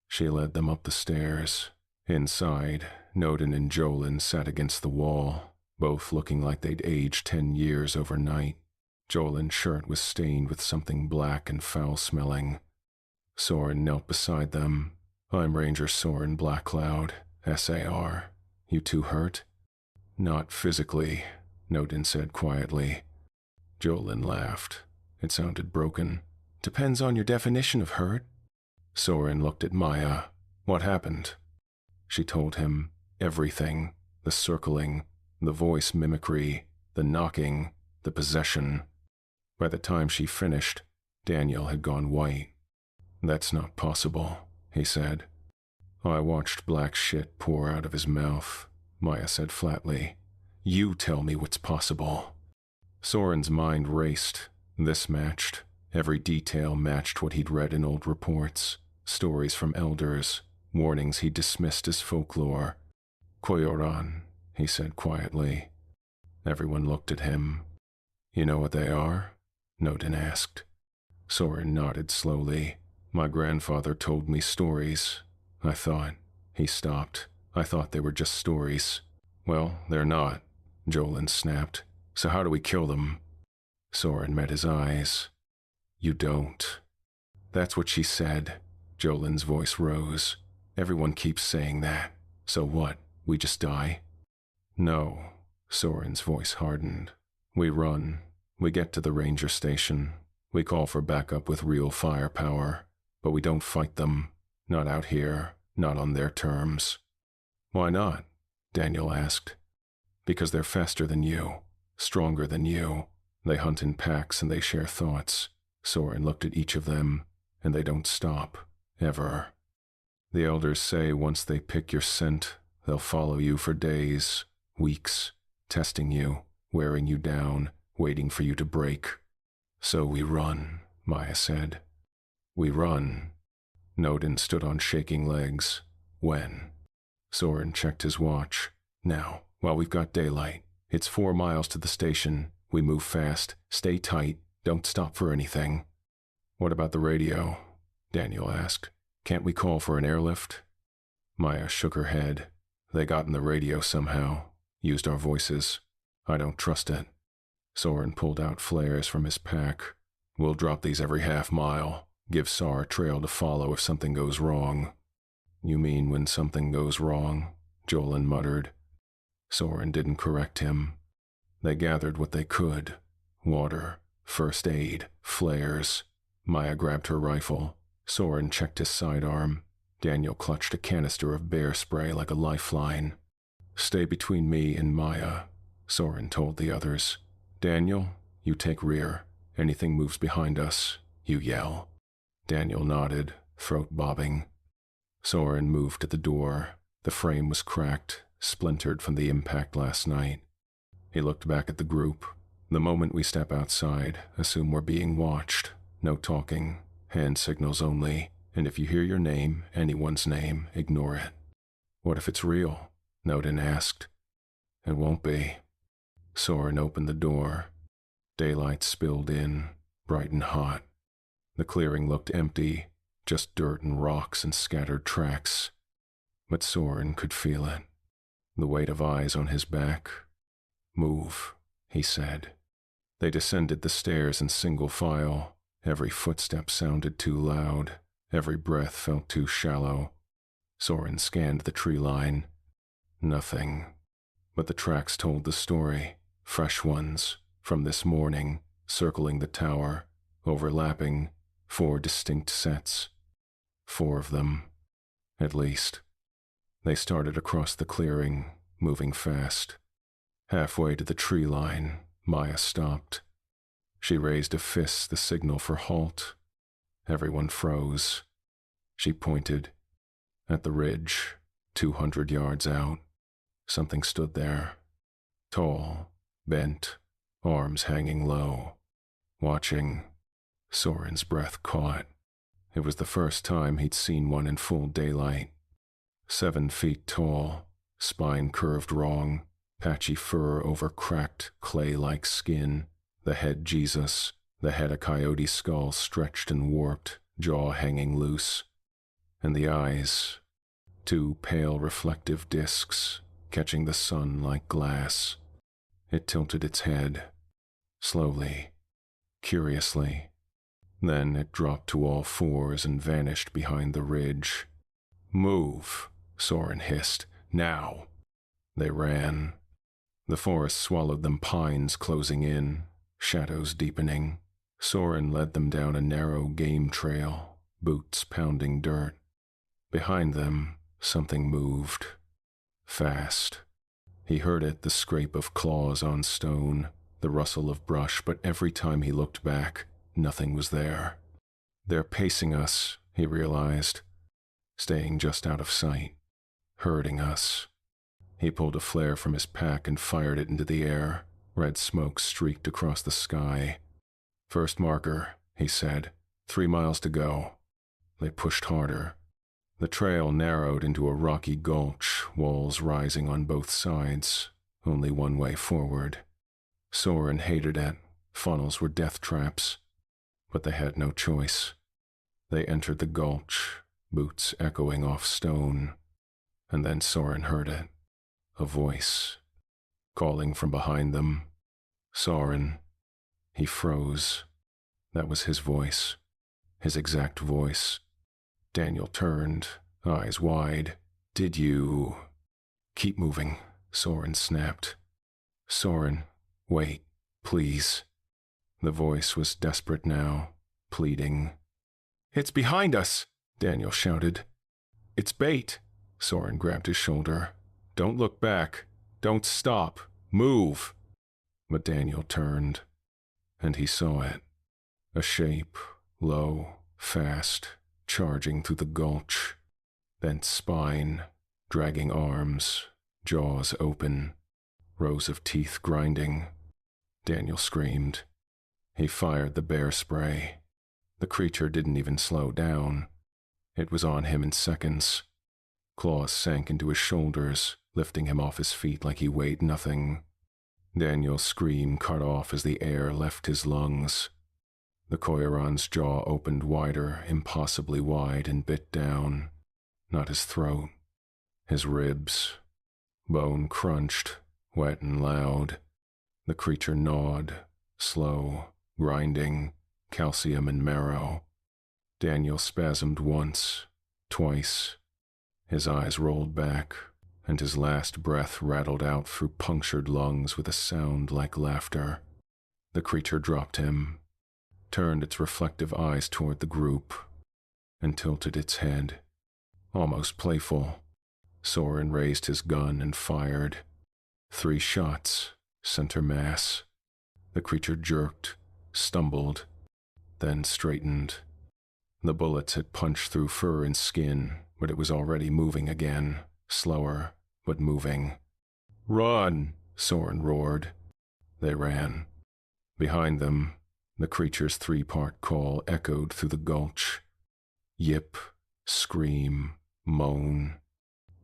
She led them up the stairs. Inside, Nodin and Jolen sat against the wall, both looking like they'd aged 10 years overnight. Jolen's shirt was stained with something black and foul-smelling. Soren knelt beside them. I'm Ranger Soren Blackcloud, SAR. You two hurt? Not physically, Nodin said quietly. Jolen laughed. It sounded broken. Depends on your definition of hurt. Soren looked at Maya. What happened? She told him everything. The circling, the voice mimicry, the knocking, the possession. By the time she finished, Daniel had gone white. That's not possible, he said. I watched black shit pour out of his mouth, Maya said flatly. You tell me what's possible. Soren's mind raced. This matched. Every detail matched what he'd read in old reports, stories from elders, warnings he dismissed as folklore. Coyo'raan, he said quietly. Everyone looked at him. You know what they are? Nodin asked. Soren nodded slowly. My grandfather told me stories. I thought. He stopped. I thought they were just stories. Well, they're not, Jolen snapped. So how do we kill them? Soren met his eyes. You don't. That's what she said. Jolen's voice rose. Everyone keeps saying that. So what? We just die? No. Soren's voice hardened. We run. We get to the ranger station. We call for backup with real firepower. But we don't fight them. Not out here. Not on their terms. Why not? Daniel asked. Because they're faster than you. Stronger than you. They hunt in packs and they share thoughts. Soren looked at each of them, and they don't stop. Ever. The elders say once they pick your scent, they'll follow you for days, weeks, testing you, wearing you down, waiting for you to break. So we run, Maya said. We run. Nodin stood on shaking legs. When? Soren checked his watch. Now, while we've got daylight. It's 4 miles to the station. We move fast. Stay tight. Don't stop for anything. What about the radio? Daniel asked. Can't we call for an airlift? Maya shook her head. They got in the radio somehow. Used our voices. I don't trust it. Soren pulled out flares from his pack. We'll drop these every half mile. Give SAR a trail to follow if something goes wrong. You mean when something goes wrong? Jolen muttered. Soren didn't correct him. They gathered what they could. Water, first aid, flares. Maya grabbed her rifle. Soren checked his sidearm. Daniel clutched a canister of bear spray like a lifeline. Stay between me and Maya, Soren told the others. Daniel, you take rear. Anything moves behind us, you yell. Daniel nodded, throat bobbing. Soren moved to the door. The frame was cracked, splintered from the impact last night. He looked back at the group. The moment we step outside, assume we're being watched. No talking, hand signals only, and if you hear your name, anyone's name, ignore it. What if it's real? Nodin asked. It won't be. Soren opened the door. Daylight spilled in, bright and hot. The clearing looked empty, just dirt and rocks and scattered tracks. But Soren could feel it, the weight of eyes on his back. Move, he said. They descended the stairs in single file. Every footstep sounded too loud. Every breath felt too shallow. Soren scanned the tree line. Nothing. But the tracks told the story, fresh ones, from this morning, circling the tower, overlapping, 4 distinct sets. 4 of them, at least. They started across the clearing, moving fast. Halfway to the tree line, Maya stopped. She raised a fist, the signal for halt. Everyone froze. She pointed. At the ridge, 200 yards out, something stood there. Tall, bent, arms hanging low. Watching. Soren's breath caught. It was the first time he'd seen one in full daylight. 7 feet tall, spine curved wrong, patchy fur over cracked, clay-like skin, the head Jesus, the head a coyote skull stretched and warped, jaw hanging loose. And the eyes, 2 pale reflective discs, catching the sun like glass. It tilted its head, slowly, curiously. Then it dropped to all 4s and vanished behind the ridge. Move, Soren hissed. Now. They ran. The forest swallowed them, pines closing in, shadows deepening. Soren led them down a narrow game trail, boots pounding dirt. Behind them, something moved. Fast. He heard it, the scrape of claws on stone, the rustle of brush, but every time he looked back, nothing was there. They're pacing us, he realized, staying just out of sight, herding us. He pulled a flare from his pack and fired it into the air. Red smoke streaked across the sky. First marker, he said. 3 miles to go. They pushed harder. The trail narrowed into a rocky gulch, walls rising on both sides, only one way forward. Soren hated it. Funnels were death traps. But they had no choice. They entered the gulch, boots echoing off stone. And then Soren heard it. A voice, calling from behind them. Soren. He froze. That was his voice. His exact voice. Daniel turned, eyes wide. Did you... Keep moving, Soren snapped. Soren, wait, please. The voice was desperate now, pleading. It's behind us, Daniel shouted. It's bait. Soren grabbed his shoulder. Don't look back. Don't stop. Move. But Daniel turned, and he saw it. A shape, low, fast, charging through the gulch. Bent spine, dragging arms, jaws open, rows of teeth grinding. Daniel screamed. He fired the bear spray. The creature didn't even slow down. It was on him in seconds. Claws sank into his shoulders, lifting him off his feet like he weighed nothing. Daniel's scream cut off as the air left his lungs. The Coyo'raan's jaw opened wider, impossibly wide, and bit down. Not his throat. His ribs. Bone crunched, wet and loud. The creature gnawed, slow, grinding, calcium and marrow. Daniel spasmed once, twice. His eyes rolled back, and his last breath rattled out through punctured lungs with a sound like laughter. The creature dropped him, turned its reflective eyes toward the group, and tilted its head. Almost playful, Soren raised his gun and fired. 3 shots, center mass. The creature jerked, stumbled, then straightened. The bullets had punched through fur and skin, but it was already moving again, slower, but moving. Run! Soren roared. They ran. Behind them, the creature's 3-part call echoed through the gulch. Yip, scream, moan.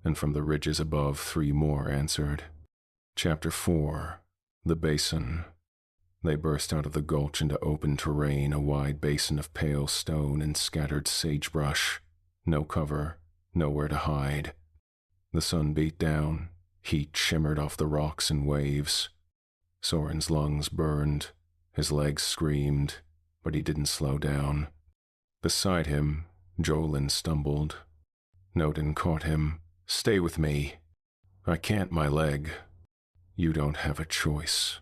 and from the ridges above 3 more answered. Chapter 4. The Basin. They burst out of the gulch into open terrain, a wide basin of pale stone and scattered sagebrush. No cover, nowhere to hide. The sun beat down, heat shimmered off the rocks and waves. Soren's lungs burned, his legs screamed, but he didn't slow down. Beside him, Jolen stumbled. Nodin caught him. "Stay with me." "I can't, my leg." "You don't have a choice."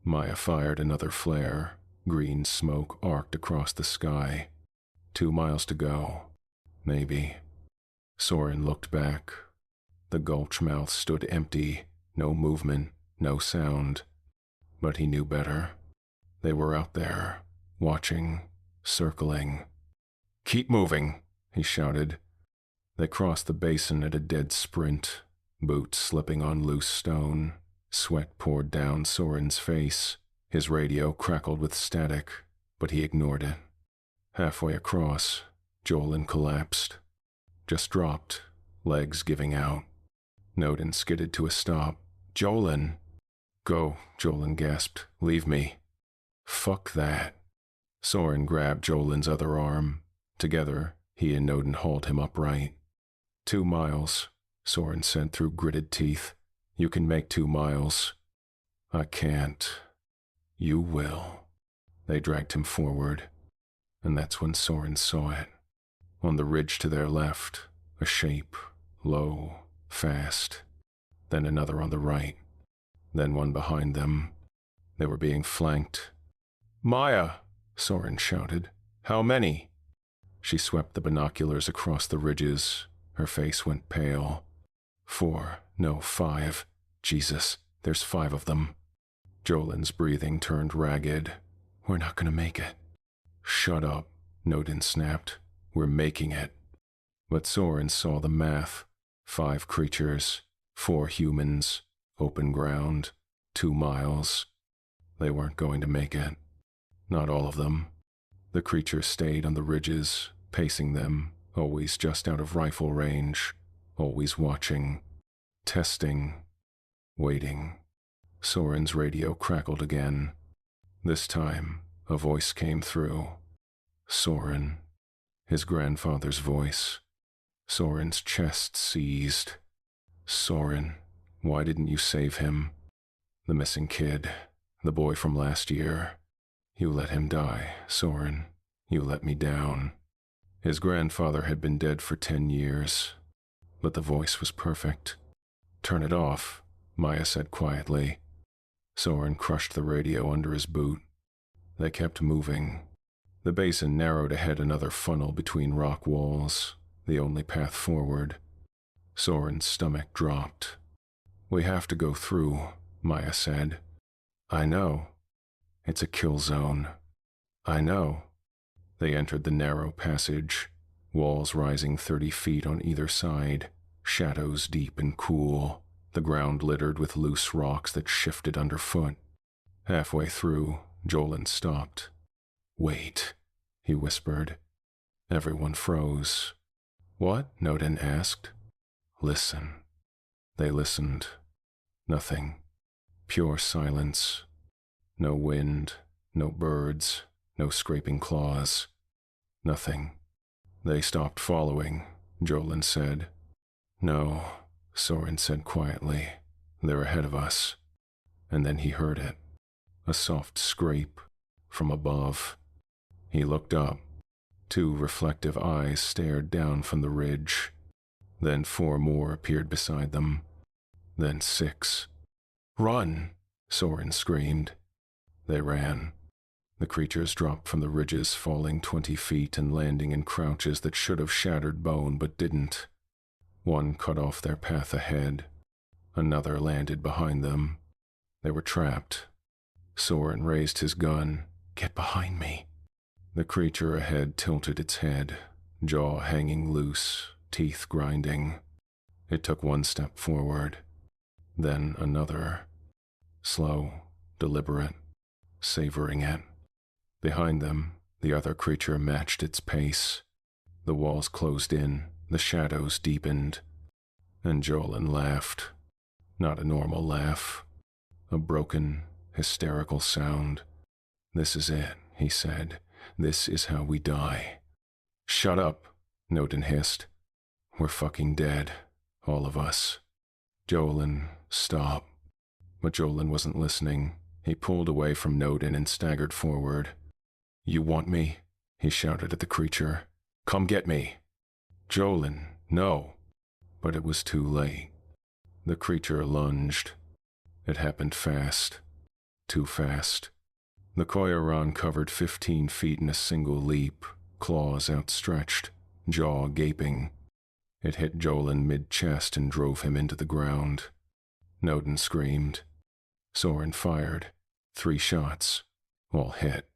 Maya fired another flare. Green smoke arced across the sky. 2 miles to go. Maybe. Soren looked back. The gulch mouth stood empty, no movement, no sound. But he knew better. They were out there, watching, circling. "Keep moving," he shouted. They crossed the basin at a dead sprint, boots slipping on loose stone. Sweat poured down Soren's face. His radio crackled with static, but he ignored it. Halfway across, Jolen collapsed. Just dropped, legs giving out. Nodin skidded to a stop. "Jolen!" "Go," Jolen gasped. "Leave me." "Fuck that." Soren grabbed Jolen's other arm. Together, he and Nodin hauled him upright. 2 miles, Soren said through gritted teeth. "You can make 2 miles." "I can't." "You will." They dragged him forward, and that's when Soren saw it. On the ridge to their left, a shape, low, fast. Then another on the right. Then one behind them. They were being flanked. "Maya!" Soren shouted. "How many?" She swept the binoculars across the ridges. Her face went pale. 4, no, 5. Jesus, there's 5 of them. Jolen's breathing turned ragged. "We're not going to make it." "Shut up," Nodin snapped. "We're making it." But Soren saw the math. 5 creatures, 4 humans, open ground, 2 miles. They weren't going to make it. Not all of them. The creatures stayed on the ridges, pacing them, always just out of rifle range, always watching, testing, waiting. Soren's radio crackled again. This time, a voice came through. Soren. His grandfather's voice. Soren's chest seized. "Soren, why didn't you save him? The missing kid, the boy from last year. You let him die, Soren. You let me down." His grandfather had been dead for 10 years, but the voice was perfect. "Turn it off," Maya said quietly. Soren crushed the radio under his boot. They kept moving. The basin narrowed ahead another funnel between rock walls, the only path forward. Soren's stomach dropped. "We have to go through," Maya said. "I know. It's a kill zone." "I know." They entered the narrow passage, walls rising 30 feet on either side, shadows deep and cool, the ground littered with loose rocks that shifted underfoot. Halfway through, Jolen stopped. "Wait," he whispered. Everyone froze. "What?" Nodin asked. "Listen." They listened. Nothing. Pure silence. No wind, no birds, no scraping claws. Nothing. "They stopped following," Jolen said. "No," Soren said quietly. "They're ahead of us." And then he heard it. A soft scrape from above. He looked up. 2 reflective eyes stared down from the ridge. Then 4 more appeared beside them. Then 6. "Run!" Soren screamed. They ran. The creatures dropped from the ridges, falling 20 feet and landing in crouches that should have shattered bone but didn't. One cut off their path ahead. Another landed behind them. They were trapped. Soren raised his gun. "Get behind me." The creature ahead tilted its head, jaw hanging loose, teeth grinding. It took 1 step forward. Then another. Slow, deliberate, savoring it. Behind them, the other creature matched its pace. The walls closed in, the shadows deepened. And Jolen laughed. Not a normal laugh. A broken, hysterical sound. "This is it," he said. "This is how we die." "Shut up," Nodin hissed. "We're fucking dead. All of us." "Jolen, stop." But Jolen wasn't listening. He pulled away from Nodin and staggered forward. "You want me?" he shouted at the creature. "Come get me." "Jolen, no." But it was too late. The creature lunged. It happened fast. Too fast. The Coyo'raan covered 15 feet in a single leap, claws outstretched, jaw gaping. It hit Jolen mid-chest and drove him into the ground. Nodin screamed. Soren fired. 3 shots. All hit.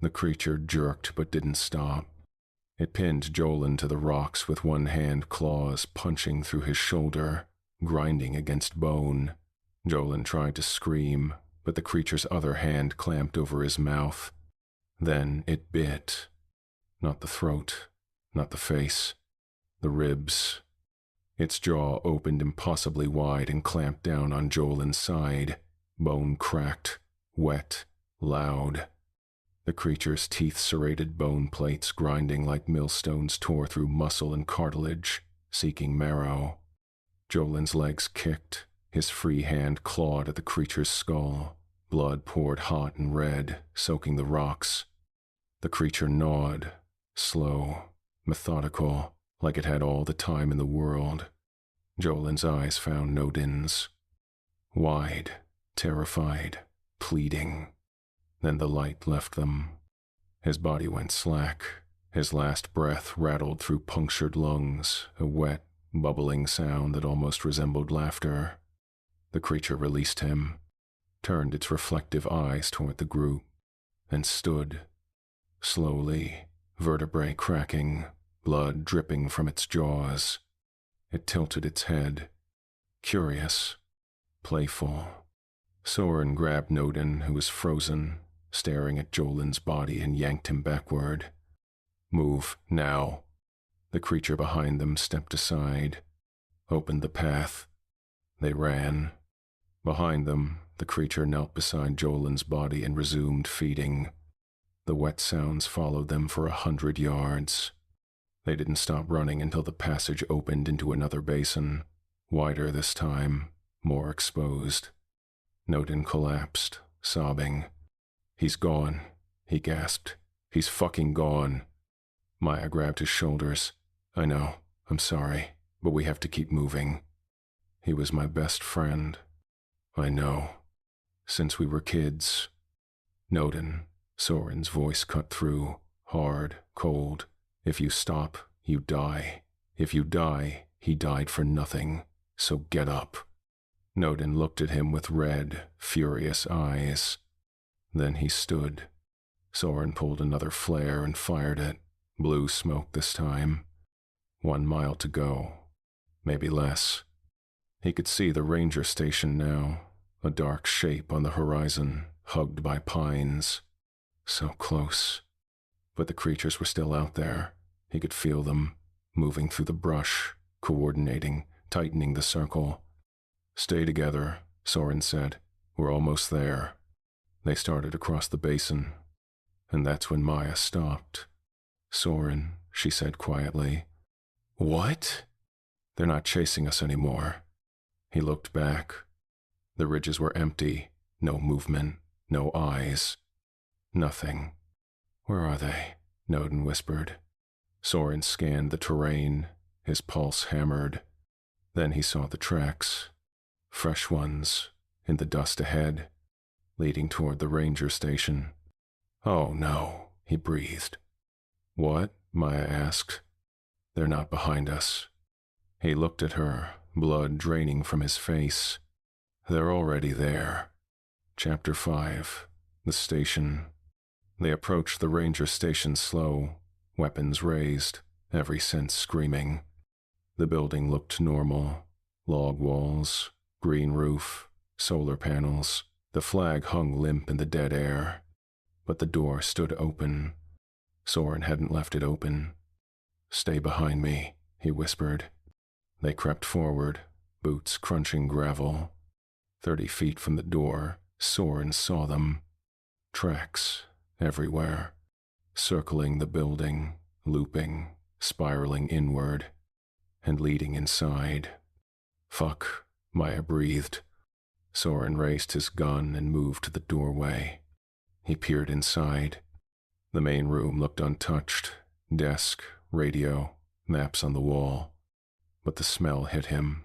The creature jerked but didn't stop. It pinned Jolen to the rocks with one hand, claws punching through his shoulder, grinding against bone. Jolen tried to scream, but the creature's other hand clamped over his mouth. Then it bit. Not the throat, not the face, the ribs. Its jaw opened impossibly wide and clamped down on Jolen's side. Bone cracked, wet, loud. The creature's teeth serrated bone plates, grinding like millstones, tore through muscle and cartilage, seeking marrow. Jolen's legs kicked. His free hand clawed at the creature's skull. Blood poured hot and red, soaking the rocks. The creature gnawed, slow, methodical, like it had all the time in the world. Jolen's eyes found Nodin's. Wide, terrified, pleading. Then the light left them. His body went slack. His last breath rattled through punctured lungs, a wet, bubbling sound that almost resembled laughter. The creature released him, turned its reflective eyes toward the group, and stood. Slowly, vertebrae cracking, blood dripping from its jaws. It tilted its head. Curious, playful. Soren grabbed Nodin, who was frozen, staring at Jolen's body, and yanked him backward. "Move, now." The creature behind them stepped aside, opened the path. They ran. Behind them, the creature knelt beside Jolen's body and resumed feeding. The wet sounds followed them for 100 yards. They didn't stop running until the passage opened into another basin, wider this time, more exposed. Nodin collapsed, sobbing. "He's gone," he gasped. "He's fucking gone." Maya grabbed his shoulders. "I know, I'm sorry, but we have to keep moving. He was my best friend. I know. Since we were kids." "Nodin," Soren's voice cut through, hard, cold. "If you stop, you die. If you die, he died for nothing. So get up." Nodin looked at him with red, furious eyes. Then he stood. Soren pulled another flare and fired it, blue smoke this time. 1 mile to go. Maybe less. He could see the ranger station now, a dark shape on the horizon, hugged by pines. So close. But the creatures were still out there. He could feel them, moving through the brush, coordinating, tightening the circle. "Stay together," Soren said. "We're almost there." They started across the basin. And that's when Maya stopped. "Soren," she said quietly. "What?" "They're not chasing us anymore." He looked back. The ridges were empty, no movement, no eyes. Nothing. "Where are they?" Nodin whispered. Soren scanned the terrain, his pulse hammered. Then he saw the tracks. Fresh ones, in the dust ahead, leading toward the ranger station. "Oh no," he breathed. "What?" Maya asked. "They're not behind us." He looked at her, blood draining from his face. "They're already there." Chapter 5. The Station. They approached the ranger station slow, weapons raised, every sense screaming. The building looked normal. Log walls, green roof, solar panels. The flag hung limp in the dead air. But the door stood open. Soren hadn't left it open. "Stay behind me," he whispered. They crept forward, boots crunching gravel. 30 feet from the door, Soren saw them. Tracks everywhere, circling the building, looping, spiraling inward, and leading inside. Fuck, Maya breathed. Soren raised his gun and moved to the doorway. He peered inside. The main room looked untouched. Desk, radio, maps on the wall. But the smell hit him.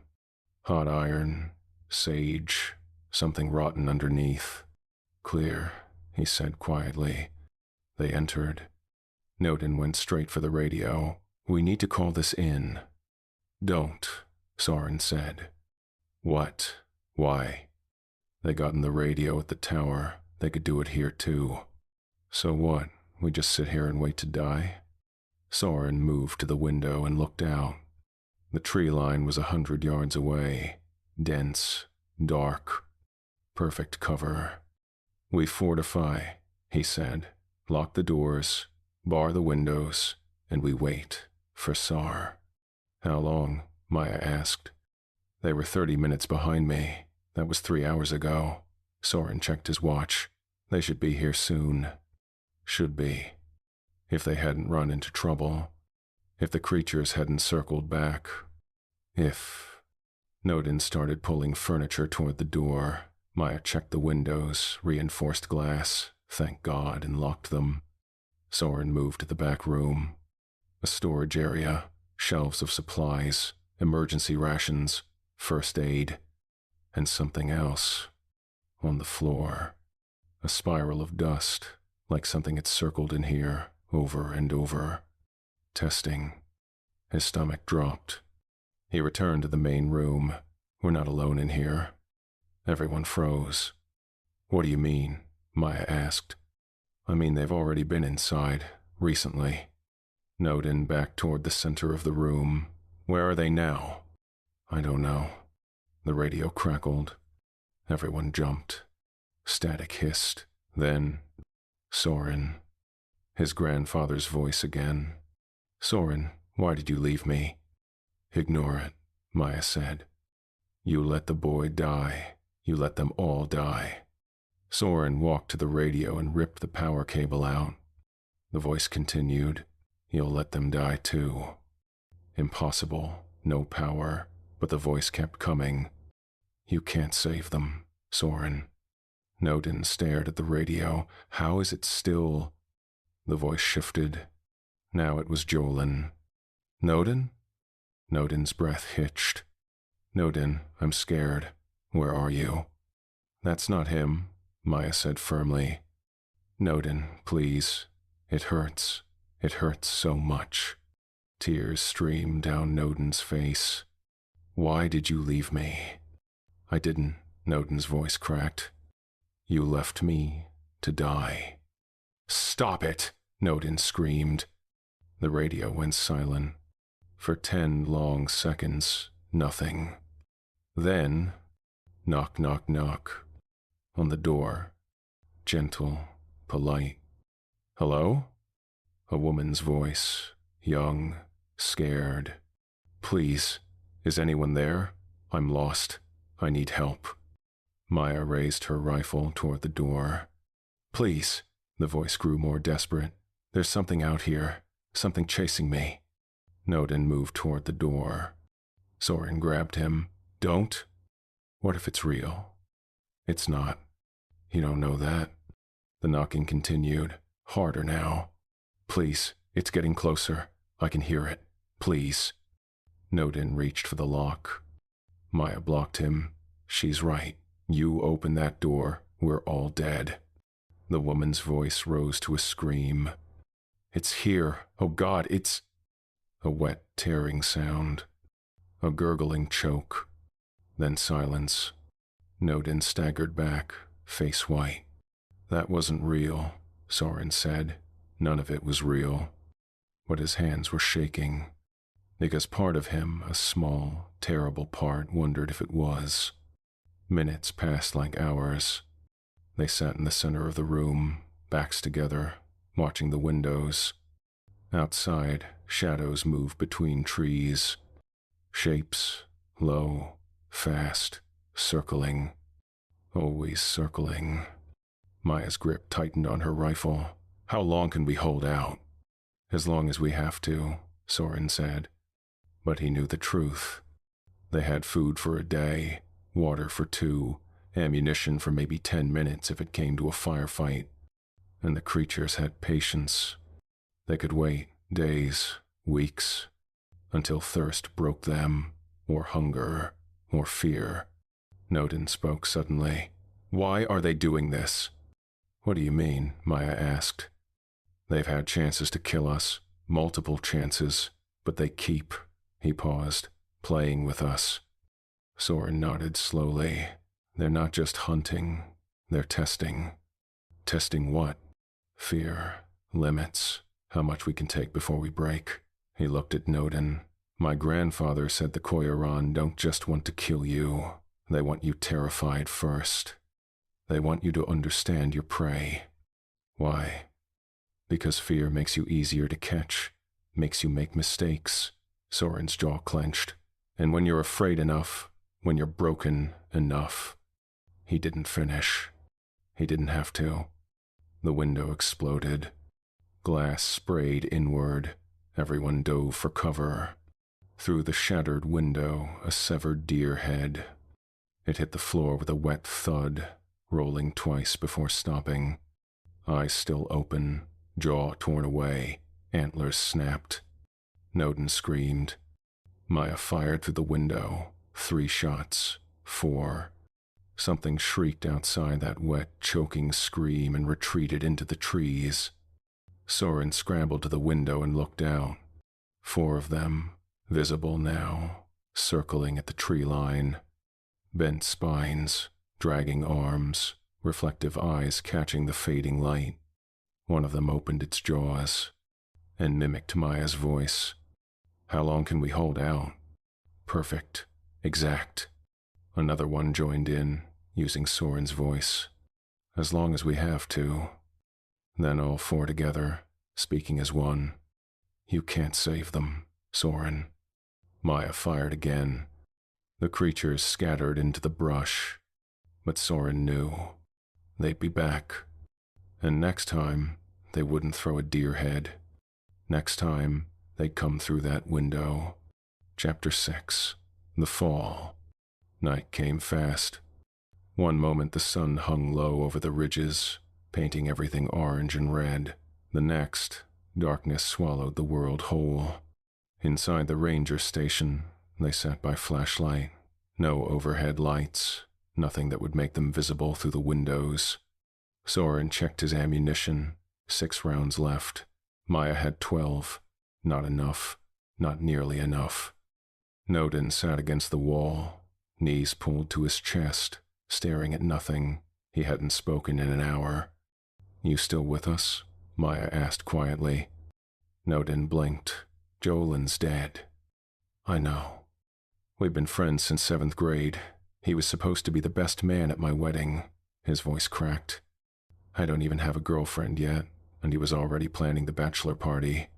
Hot iron, sage, something rotten underneath. Clear, he said quietly. They entered. Nodin went straight for the radio. We need to call this in. Don't, Soren said. What? Why? They got in the radio at the tower. They could do it here too. So what? We just sit here and wait to die? Soren moved to the window and looked out. The tree line was 100 yards away. Dense, dark. Perfect cover. We fortify, he said. Lock the doors, bar the windows, and we wait for Sar. How long? Maya asked. They were 30 minutes behind me. That was 3 hours ago. Soren checked his watch. They should be here soon. Should be. If they hadn't run into trouble. If the creatures hadn't circled back. If... Nodin started pulling furniture toward the door. Maya checked the windows, reinforced glass, thank God, and locked them. Soren moved to the back room. A storage area, shelves of supplies, emergency rations, first aid, and something else. On the floor. A spiral of dust, like something had circled in here, over and over. Testing. His stomach dropped. He returned to the main room. We're not alone in here. Everyone froze. What do you mean? Maya asked. I mean they've already been inside, recently. Nodin backed toward the center of the room. Where are they now? I don't know. The radio crackled. Everyone jumped. Static hissed. Then, Soren. His grandfather's voice again. Soren, why did you leave me? Ignore it, Maya said. You let the boy die. You let them all die. Soren walked to the radio and ripped the power cable out. The voice continued. You'll let them die too. Impossible. No power. But the voice kept coming. You can't save them, Soren. Nodin stared at the radio. How is it still? The voice shifted. Now it was Jolen. Nodin? Nodin's breath hitched. Nodin, I'm scared. Where are you? That's not him, Maya said firmly. Nodin, please. It hurts. It hurts so much. Tears streamed down Nodin's face. Why did you leave me? I didn't, Nodin's voice cracked. You left me to die. Stop it, Nodin screamed. The radio went silent. For 10 long seconds, nothing. Then, knock, knock, knock. On the door. Gentle, polite. Hello? A woman's voice, young, scared. Please, is anyone there? I'm lost. I need help. Maya raised her rifle toward the door. Please, the voice grew more desperate. There's something out here, something chasing me. Nodin moved toward the door. Soren grabbed him. Don't. What if it's real? It's not. You don't know that. The knocking continued, harder now. Please, it's getting closer. I can hear it. Please. Nodin reached for the lock. Maya blocked him. She's right. You open that door, we're all dead. The woman's voice rose to a scream. It's here. Oh God, it's... A wet, tearing sound. A gurgling choke. Then silence. Nodin staggered back, face white. That wasn't real, Soren said. None of it was real. But his hands were shaking. Because part of him, a small, terrible part, wondered if it was. Minutes passed like hours. They sat in the center of the room, backs together, watching the windows. Outside, shadows moved between trees. Shapes, low, fast, circling. Always circling. Maya's grip tightened on her rifle. How long can we hold out? As long as we have to, Soren said. But he knew the truth. They had food for a day, water for 2, ammunition for maybe 10 minutes if it came to a firefight. And the creatures had patience. They could wait days, weeks, until thirst broke them, or hunger, or fear. Nodin spoke suddenly. Why are they doing this? What do you mean? Maya asked. They've had chances to kill us, multiple chances, but they keep. He paused, playing with us. Soren nodded slowly. They're not just hunting, they're testing. Testing what? Fear, limits, how much we can take before we break. He looked at Nodin. My grandfather said the Coyo'raan don't just want to kill you. They want you terrified first. They want you to understand your prey. Why? Because fear makes you easier to catch, makes you make mistakes. Soren's jaw clenched. And when you're afraid enough, when you're broken enough. He didn't finish. He didn't have to. The window exploded. Glass sprayed inward. Everyone dove for cover. Through the shattered window, a severed deer head. It hit the floor with a wet thud, rolling twice before stopping. Eyes still open, jaw torn away, antlers snapped. Nodin screamed. Maya fired through the window. 3 shots. 4. Something shrieked outside that wet, choking scream and retreated into the trees. Soren scrambled to the window and looked out. 4 of them, visible now, circling at the tree line. Bent spines, dragging arms, reflective eyes catching the fading light. One of them opened its jaws and mimicked Maya's voice. How long can we hold out? Perfect. Exact. Another one joined in, using Soren's voice. As long as we have to. Then all 4 together, speaking as one. You can't save them, Soren. Maya fired again. The creatures scattered into the brush. But Soren knew. They'd be back. And next time, they wouldn't throw a deer head. Next time, they'd come through that window. Chapter 6. The Fall. Night came fast. One moment the sun hung low over the ridges, painting everything orange and red. The next, darkness swallowed the world whole. Inside the ranger station, they sat by flashlight. No overhead lights, nothing that would make them visible through the windows. Soren checked his ammunition. 6 rounds left. Maya had 12. Not enough. Not nearly enough. Nodin sat against the wall, knees pulled to his chest, staring at nothing. He hadn't spoken in an hour. You still with us? Maya asked quietly. Nodin blinked. Jolen's dead. I know. We've been friends since 7th grade. He was supposed to be the best man at my wedding. His voice cracked. I don't even have a girlfriend yet, and he was already planning the bachelor party.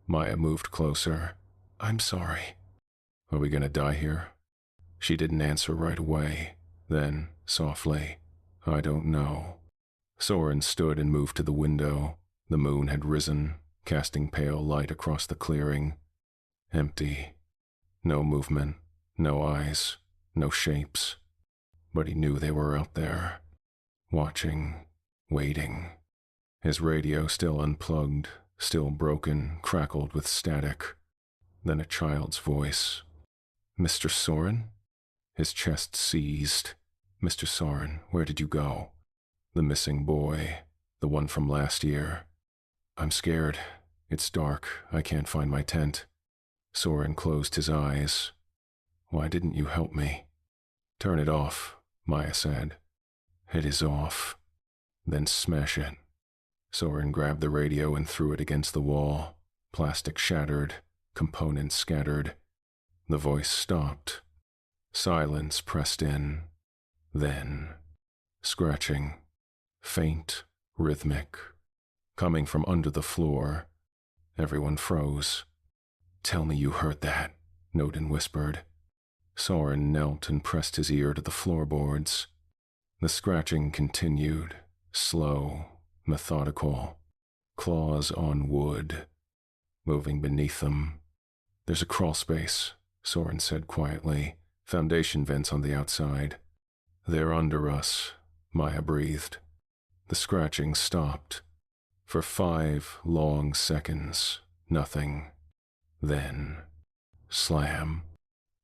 Maya moved closer. I'm sorry. Are we gonna die here? She didn't answer right away. Then, softly, I don't know. Soren stood and moved to the window. The moon had risen, casting pale light across the clearing. Empty. No movement, no eyes, no shapes. But he knew they were out there, watching, waiting. His radio still unplugged, still broken, crackled with static. Then a child's voice. Mr. Soren? His chest seized. Mr. Soren, where did you go? The missing boy, the one from last year. I'm scared. It's dark. I can't find my tent. Soren closed his eyes. Why didn't you help me? Turn it off, Maya said. It is off. Then smash it. Soren grabbed the radio and threw it against the wall. Plastic shattered, components scattered. The voice stopped. Silence pressed in. Then, scratching, faint, rhythmic, coming from under the floor. Everyone froze. Tell me you heard that, Nodin whispered. Soren knelt and pressed his ear to the floorboards. The scratching continued, slow, methodical, claws on wood, moving beneath them. There's a crawl space, Soren said quietly, foundation vents on the outside. They're under us, Maya breathed. The scratching stopped. For 5 long seconds, nothing. Then, slam.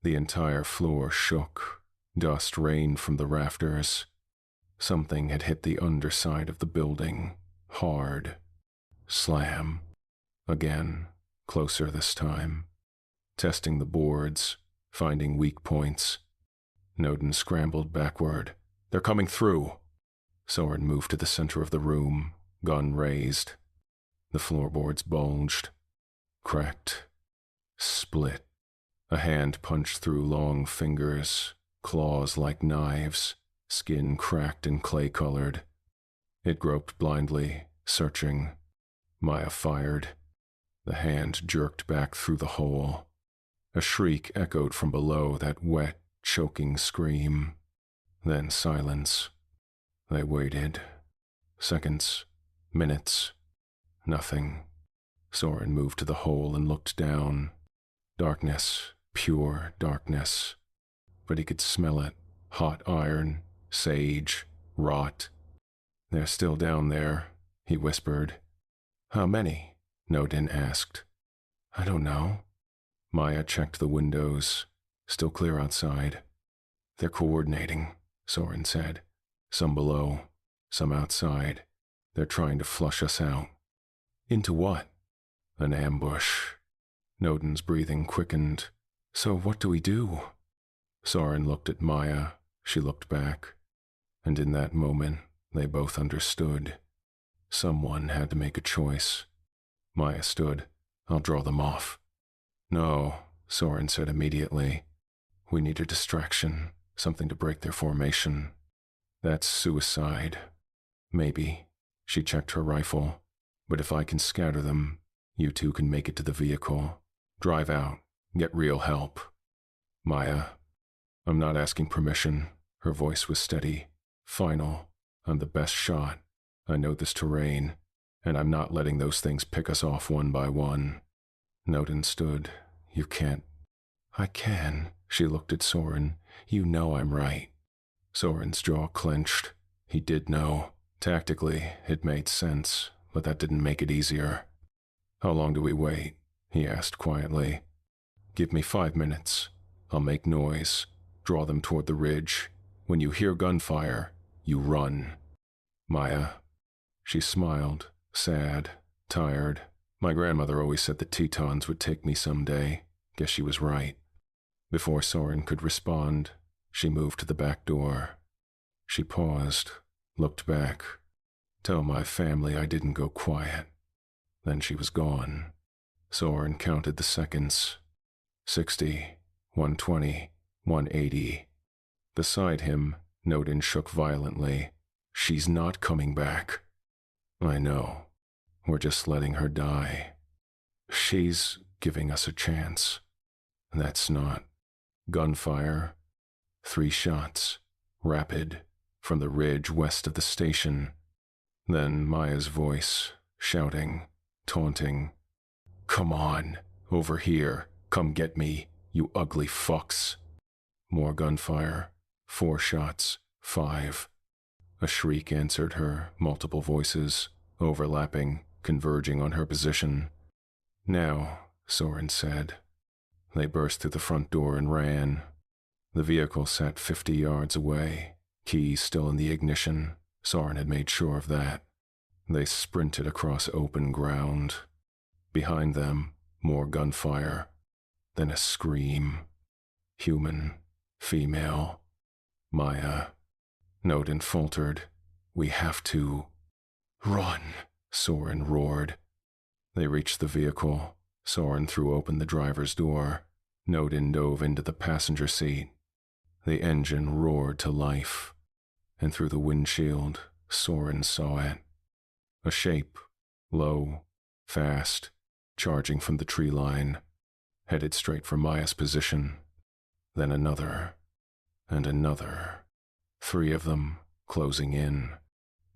The entire floor shook. Dust rained from the rafters. Something had hit the underside of the building, hard. Slam. Again, closer this time. Testing the boards, finding weak points. Nodin scrambled backward. They're coming through. Soren moved to the center of the room, gun raised. The floorboards bulged. Cracked. Split. A hand punched through long fingers, claws like knives, skin cracked and clay-colored. It groped blindly, searching. Maya fired. The hand jerked back through the hole. A shriek echoed from below, that wet, choking scream. Then silence. They waited. Seconds. Minutes. Nothing. Soren moved to the hole and looked down. Darkness. Pure darkness. But he could smell it. Hot iron. Sage. Rot. They're still down there, he whispered. How many? Nodin asked. I don't know. Maya checked the windows. Still clear outside. They're coordinating, Soren said. Some below, some outside. They're trying to flush us out. Into what? An ambush. Nodin's breathing quickened. So what do we do? Soren looked at Maya. She looked back. And in that moment, they both understood. Someone had to make a choice. Maya stood. I'll draw them off. No, Soren said immediately. We need a distraction, something to break their formation. That's suicide. Maybe. She checked her rifle. But if I can scatter them, you two can make it to the vehicle. Drive out. Get real help. Maya. I'm not asking permission. Her voice was steady. Final. I'm the best shot. I know this terrain. And I'm not letting those things pick us off one by one. Nodin stood. You can't. I can. She looked at Soren. You know I'm right. Soren's jaw clenched. He did know. Tactically, it made sense, but that didn't make it easier. How long do we wait? He asked quietly. Give me 5 minutes. I'll make noise. Draw them toward the ridge. When you hear gunfire, you run. Maya. She smiled, sad, tired. My grandmother always said the Tetons would take me someday. Guess she was right. Before Soren could respond, she moved to the back door. She paused, looked back. Tell my family I didn't go quiet. Then she was gone. Soren counted the seconds. 60, 120, 180. Beside him, Nodin shook violently. She's not coming back. I know. We're just letting her die. She's giving us a chance. That's not. Gunfire. 3 shots. Rapid. From the ridge west of the station. Then Maya's voice, shouting, taunting. Come on. Over here. Come get me, you ugly fucks. More gunfire. 4 shots. 5. A shriek answered her, multiple voices, overlapping, converging on her position. Now, Soren said. They burst through the front door and ran. The vehicle sat 50 yards away, keys still in the ignition. Soren had made sure of that. They sprinted across open ground. Behind them, more gunfire. Then a scream. Human. Female. Maya. Nodin faltered. We have to. Run, Soren roared. They reached the vehicle. Soren threw open the driver's door. Nodin dove into the passenger seat. The engine roared to life. And through the windshield, Soren saw it. A shape. Low. Fast. Charging from the tree line. headed straight for Maya's position. Then another, and another. 3 of them, closing in.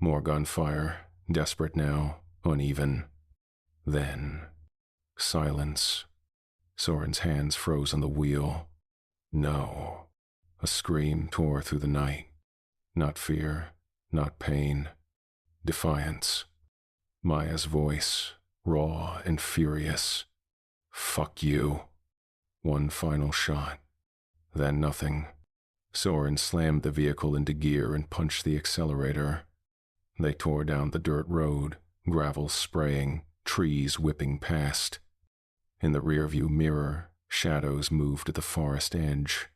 More gunfire, desperate now, uneven. Then, silence. Soren's hands froze on the wheel. No. A scream tore through the night. Not fear, not pain. Defiance. Maya's voice, raw and furious. Fuck you. One final shot. Then nothing. Soren slammed the vehicle into gear and punched the accelerator. They tore down the dirt road, gravel spraying, trees whipping past. In the rearview mirror, shadows moved at the forest edge.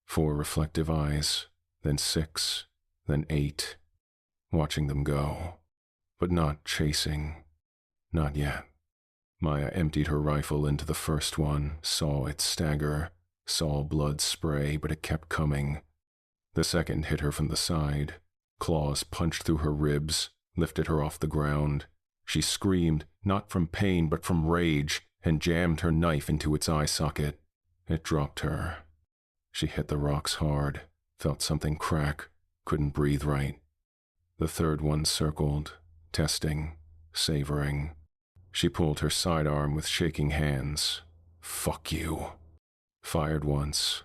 4 reflective eyes, then 6, then 8. Watching them go, but not chasing. Not yet. Maya emptied her rifle into the first one, saw it stagger, saw blood spray, but it kept coming. The second hit her from the side. Claws punched through her ribs, lifted her off the ground. She screamed, not from pain but from rage, and jammed her knife into its eye socket. It dropped her. She hit the rocks hard, felt something crack, couldn't breathe right. The third one circled, testing, savoring. She pulled her sidearm with shaking hands. Fuck you. Fired once.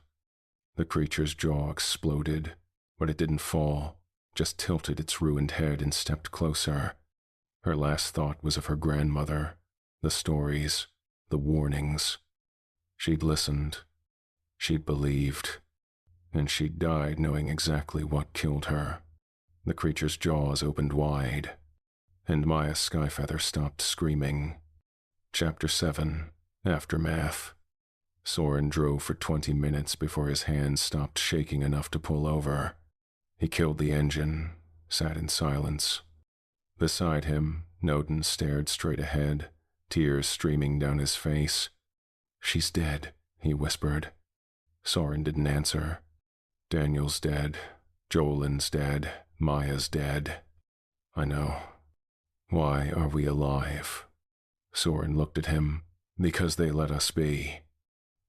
The creature's jaw exploded, but it didn't fall, just tilted its ruined head and stepped closer. Her last thought was of her grandmother, the stories, the warnings. She'd listened. She'd believed. And she'd died knowing exactly what killed her. The creature's jaws opened wide, and Maya Skyfeather stopped screaming. Chapter 7, Aftermath. Soren drove for 20 minutes before his hands stopped shaking enough to pull over. He killed the engine, sat in silence. Beside him, Nodin stared straight ahead, tears streaming down his face. "She's dead," he whispered. Soren didn't answer. Daniel's dead. Jolen's dead. Maya's dead. I know. Why are we alive? Soren looked at him. Because they let us be.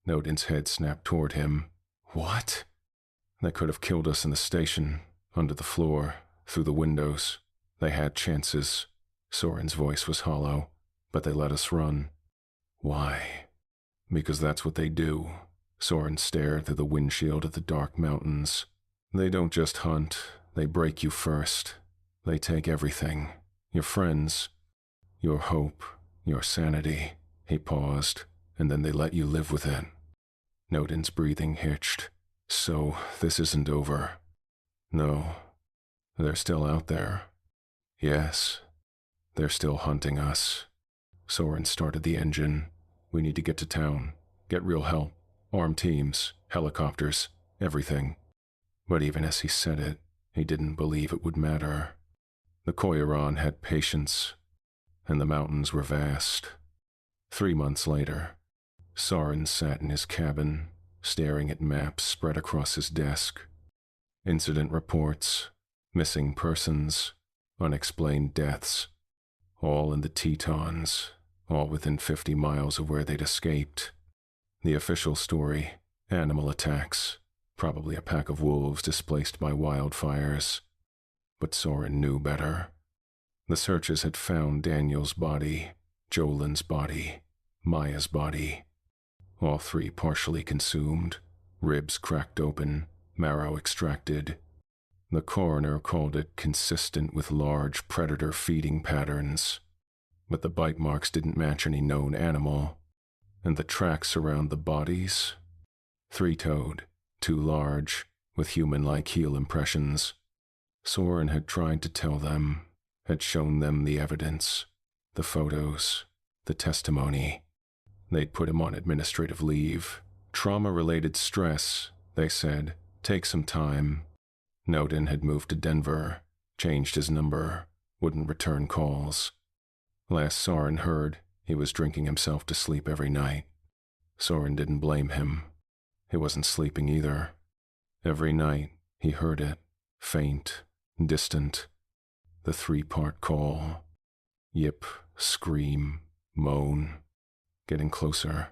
Nodin's head snapped toward him. What? They could have killed us in the station, under the floor, through the windows. They had chances. Soren's voice was hollow, but they let us run. Why? Because that's what they do. Soren stared through the windshield at the dark mountains. They don't just hunt, they break you first. They take everything. Your friends, your hope, your sanity. He paused, and then they let you live with it. Nodin's breathing hitched. So, this isn't over. No, they're still out there. Yes, they're still hunting us. Soren started the engine. We need to get to town, get real help, armed teams, helicopters, everything. But even as he said it, he didn't believe it would matter. The Coyo'raan had patience, and the mountains were vast. 3 months later, Soren sat in his cabin, staring at maps spread across his desk. Incident reports, missing persons, unexplained deaths, all in the Tetons, all within 50 miles of where they'd escaped. The official story, animal attacks, probably a pack of wolves displaced by wildfires. But Soren knew better. The searchers had found Daniel's body, Jolen's body, Maya's body. All 3 partially consumed, ribs cracked open, marrow extracted. The coroner called it consistent with large predator feeding patterns. But the bite marks didn't match any known animal. And the tracks around the bodies? 3-toed, too large, with human-like heel impressions. Soren had tried to tell them, had shown them the evidence, the photos, the testimony. They'd put him on administrative leave. Trauma-related stress, they said, take some time. Nodin had moved to Denver, changed his number, wouldn't return calls. Last Soren heard, he was drinking himself to sleep every night. Soren didn't blame him. He wasn't sleeping either. Every night, he heard it, faint, distant. The 3-part call. Yip, scream, moan. Getting closer.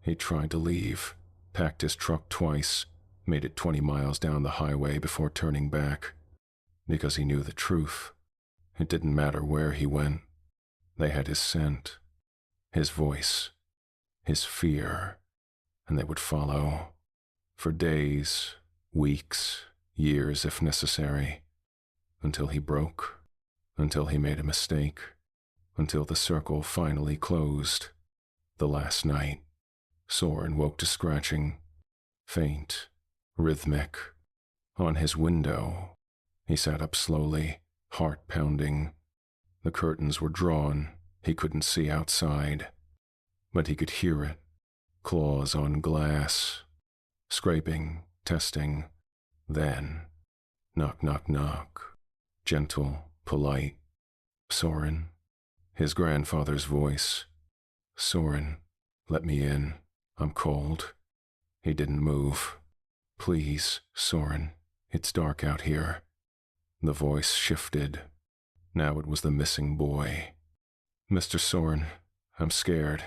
He tried to leave, packed his truck twice, made it 20 miles down the highway before turning back. Because he knew the truth. It didn't matter where he went. They had his scent, his voice, his fear, and they would follow. For days, weeks, years if necessary. Until he broke. Until he made a mistake. Until the circle finally closed. The last night, Soren woke to scratching. Faint, rhythmic. On his window. He sat up slowly, heart pounding. The curtains were drawn. He couldn't see outside. But he could hear it. Claws on glass. Scraping, testing. Then, knock, knock, knock. Gentle, polite. Soren. His grandfather's voice. Soren, let me in. I'm cold. He didn't move. Please, Soren. It's dark out here. The voice shifted. Now it was the missing boy. Mr. Soren, I'm scared.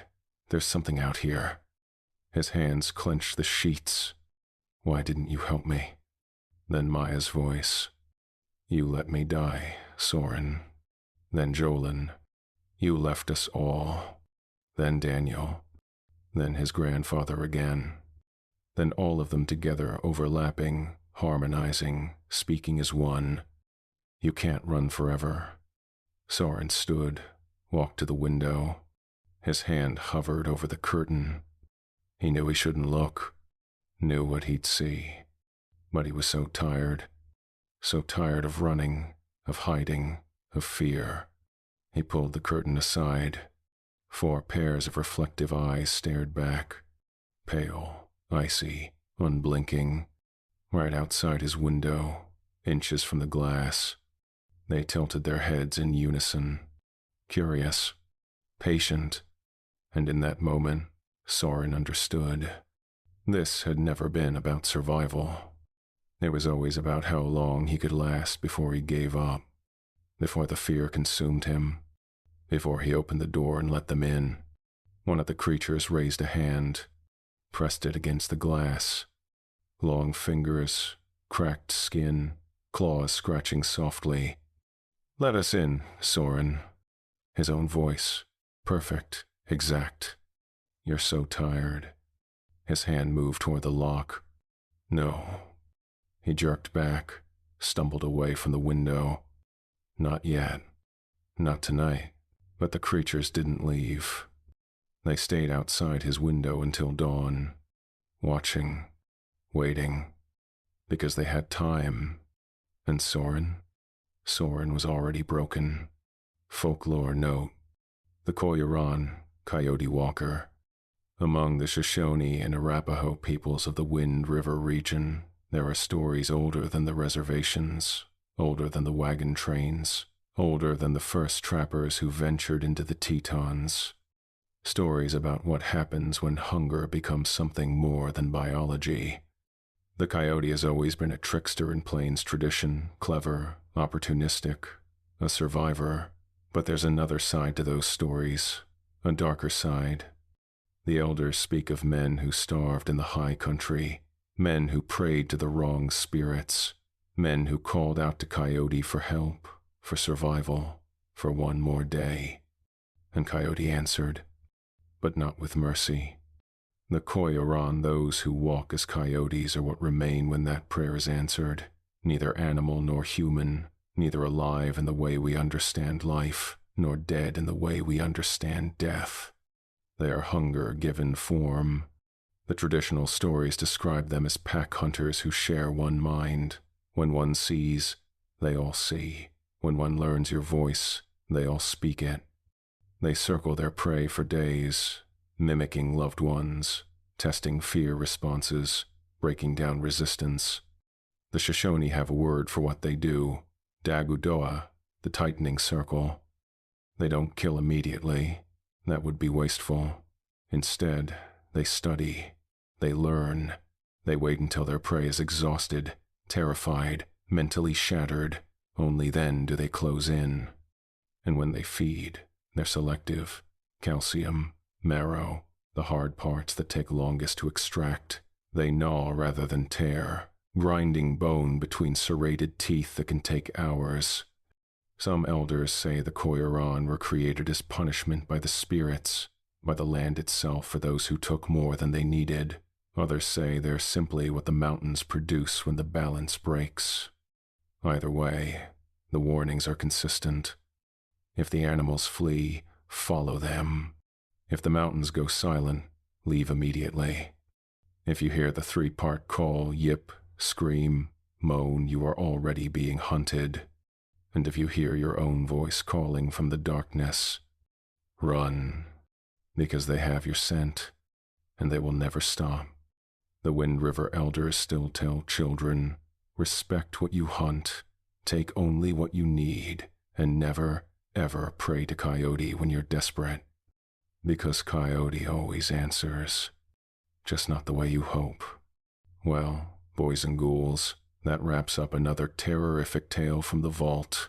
There's something out here. His hands clenched the sheets. Why didn't you help me? Then Maya's voice. You let me die, Soren. Then Jolen. You left us all. Then Daniel. Then his grandfather again. Then all of them together, overlapping, harmonizing, speaking as one. You can't run forever. Soren stood, walked to the window. His hand hovered over the curtain. He knew he shouldn't look, knew what he'd see. But he was so tired of running, of hiding, of fear. He pulled the curtain aside. 4 pairs of reflective eyes stared back, pale, icy, unblinking, right outside his window, inches from the glass. They tilted their heads in unison, curious, patient, and in that moment, Soren understood. This had never been about survival. It was always about how long he could last before he gave up, before the fear consumed him, before he opened the door and let them in. One of the creatures raised a hand, pressed it against the glass. Long fingers, cracked skin, claws scratching softly. Let us in, Soren. His own voice, perfect, exact. You're so tired. His hand moved toward the lock. No. He jerked back, stumbled away from the window. Not yet. Not tonight. But the creatures didn't leave. They stayed outside his window until dawn, watching, waiting, because they had time. And Soren was already broken. Folklore note. The Coyo'raan, Coyote-walker. Among the Shoshone and Arapaho peoples of the Wind River region, there are stories older than the reservations, older than the wagon trains, older than the first trappers who ventured into the Tetons. Stories about what happens when hunger becomes something more than biology. The coyote has always been a trickster in Plains tradition, clever, opportunistic, a survivor. But there's another side to those stories, a darker side. The elders speak of men who starved in the high country, men who prayed to the wrong spirits, men who called out to Coyote for help, for survival, for one more day. And Coyote answered, but not with mercy. The Coyo'raan, those who walk as coyotes, are what remain when that prayer is answered, neither animal nor human, neither alive in the way we understand life, nor dead in the way we understand death. They are hunger given form. The traditional stories describe them as pack hunters who share one mind. When one sees, they all see. When one learns your voice, they all speak it. They circle their prey for days, mimicking loved ones, testing fear responses, breaking down resistance. The Shoshone have a word for what they do, Dagudoa, the tightening circle. They don't kill immediately. That would be wasteful. Instead, they study. They learn. They wait until their prey is exhausted, terrified, mentally shattered. Only then do they close in. And when they feed, they're selective. Calcium, marrow, the hard parts that take longest to extract. They gnaw rather than tear, grinding bone between serrated teeth that can take hours. Some elders say the Coyo'raan were created as punishment by the spirits, by the land itself for those who took more than they needed. Others say they're simply what the mountains produce when the balance breaks. Either way, the warnings are consistent. If the animals flee, follow them. If the mountains go silent, leave immediately. If you hear the three-part call, yip, scream, moan, you are already being hunted. And if you hear your own voice calling from the darkness, run, because they have your scent, and they will never stop. The Wind River elders still tell children, respect what you hunt, take only what you need, and never, ever pray to Coyote when you're desperate. Because Coyote always answers, just not the way you hope. Well, boys and ghouls, that wraps up another terrorific tale from the vault.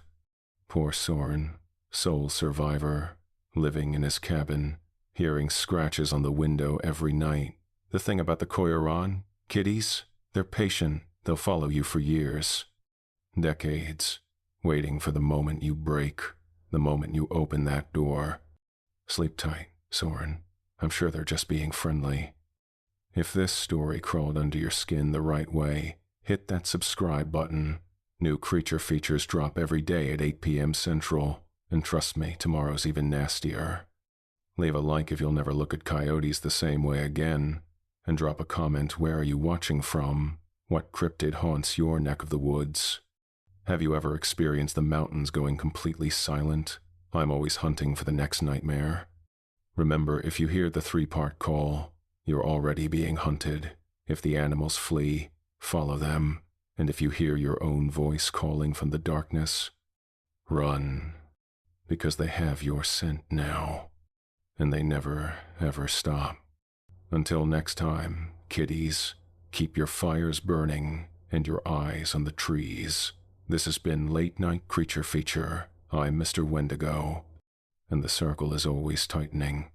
Poor Soren, sole survivor, living in his cabin, hearing scratches on the window every night. The thing about the Coyo'raan, kiddies, they're patient, they'll follow you for years. Decades, waiting for the moment you break, the moment you open that door. Sleep tight, Soren. I'm sure they're just being friendly. If this story crawled under your skin the right way, hit that subscribe button. New creature features drop every day at 8 p.m. Central, and trust me, tomorrow's even nastier. Leave a like if you'll never look at coyotes the same way again, and drop a comment where are you watching from, what cryptid haunts your neck of the woods. Have you ever experienced the mountains going completely silent? I'm always hunting for the next nightmare. Remember, if you hear the three-part call, you're already being hunted. If the animals flee, follow them. And if you hear your own voice calling from the darkness, run. Because they have your scent now. And they never, ever stop. Until next time, kiddies, keep your fires burning and your eyes on the trees. This has been Late Night Creature Feature. I'm Mr. Wendigo, and the circle is always tightening.